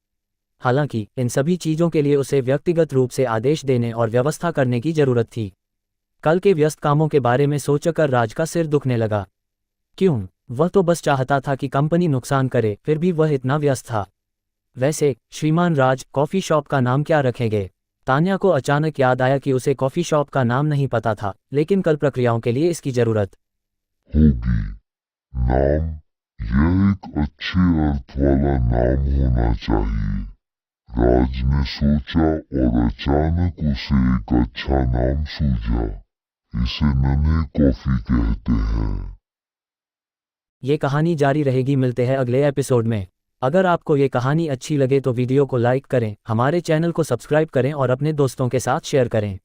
हालांकि इन सभी चीज़ों के लिए उसे व्यक्तिगत रूप से आदेश देने और व्यवस्था करने की ज़रूरत थी। कल के व्यस्त कामों के बारे में सोचकर राज का सिर दुखने लगा। क्यों? वह तो बस चाहता था कि कंपनी नुकसान करे, फिर भी वह इतना व्यस्त था। वैसे श्रीमान राज कॉफ़ी शॉप का नाम क्या रखेंगे? तान्या को अचानक याद आया कि उसे कॉफ़ी शॉप का नाम नहीं पता था, लेकिन कल प्रक्रियाओं के लिए इसकी ज़रूरत होगी। नाम, यह एक अच्छे अर्थ वाला नाम होना चाहिए। राज ने सोचा और अचानक उसे एक अच्छा नाम सूझा। इसे नन्हे कॉफी कहते हैं। ये कहानी जारी रहेगी। मिलते हैं अगले एपिसोड में। अगर आपको ये कहानी अच्छी लगे तो वीडियो को लाइक करें, हमारे चैनल को सब्सक्राइब करें और अपने दोस्तों के साथ शेयर करें।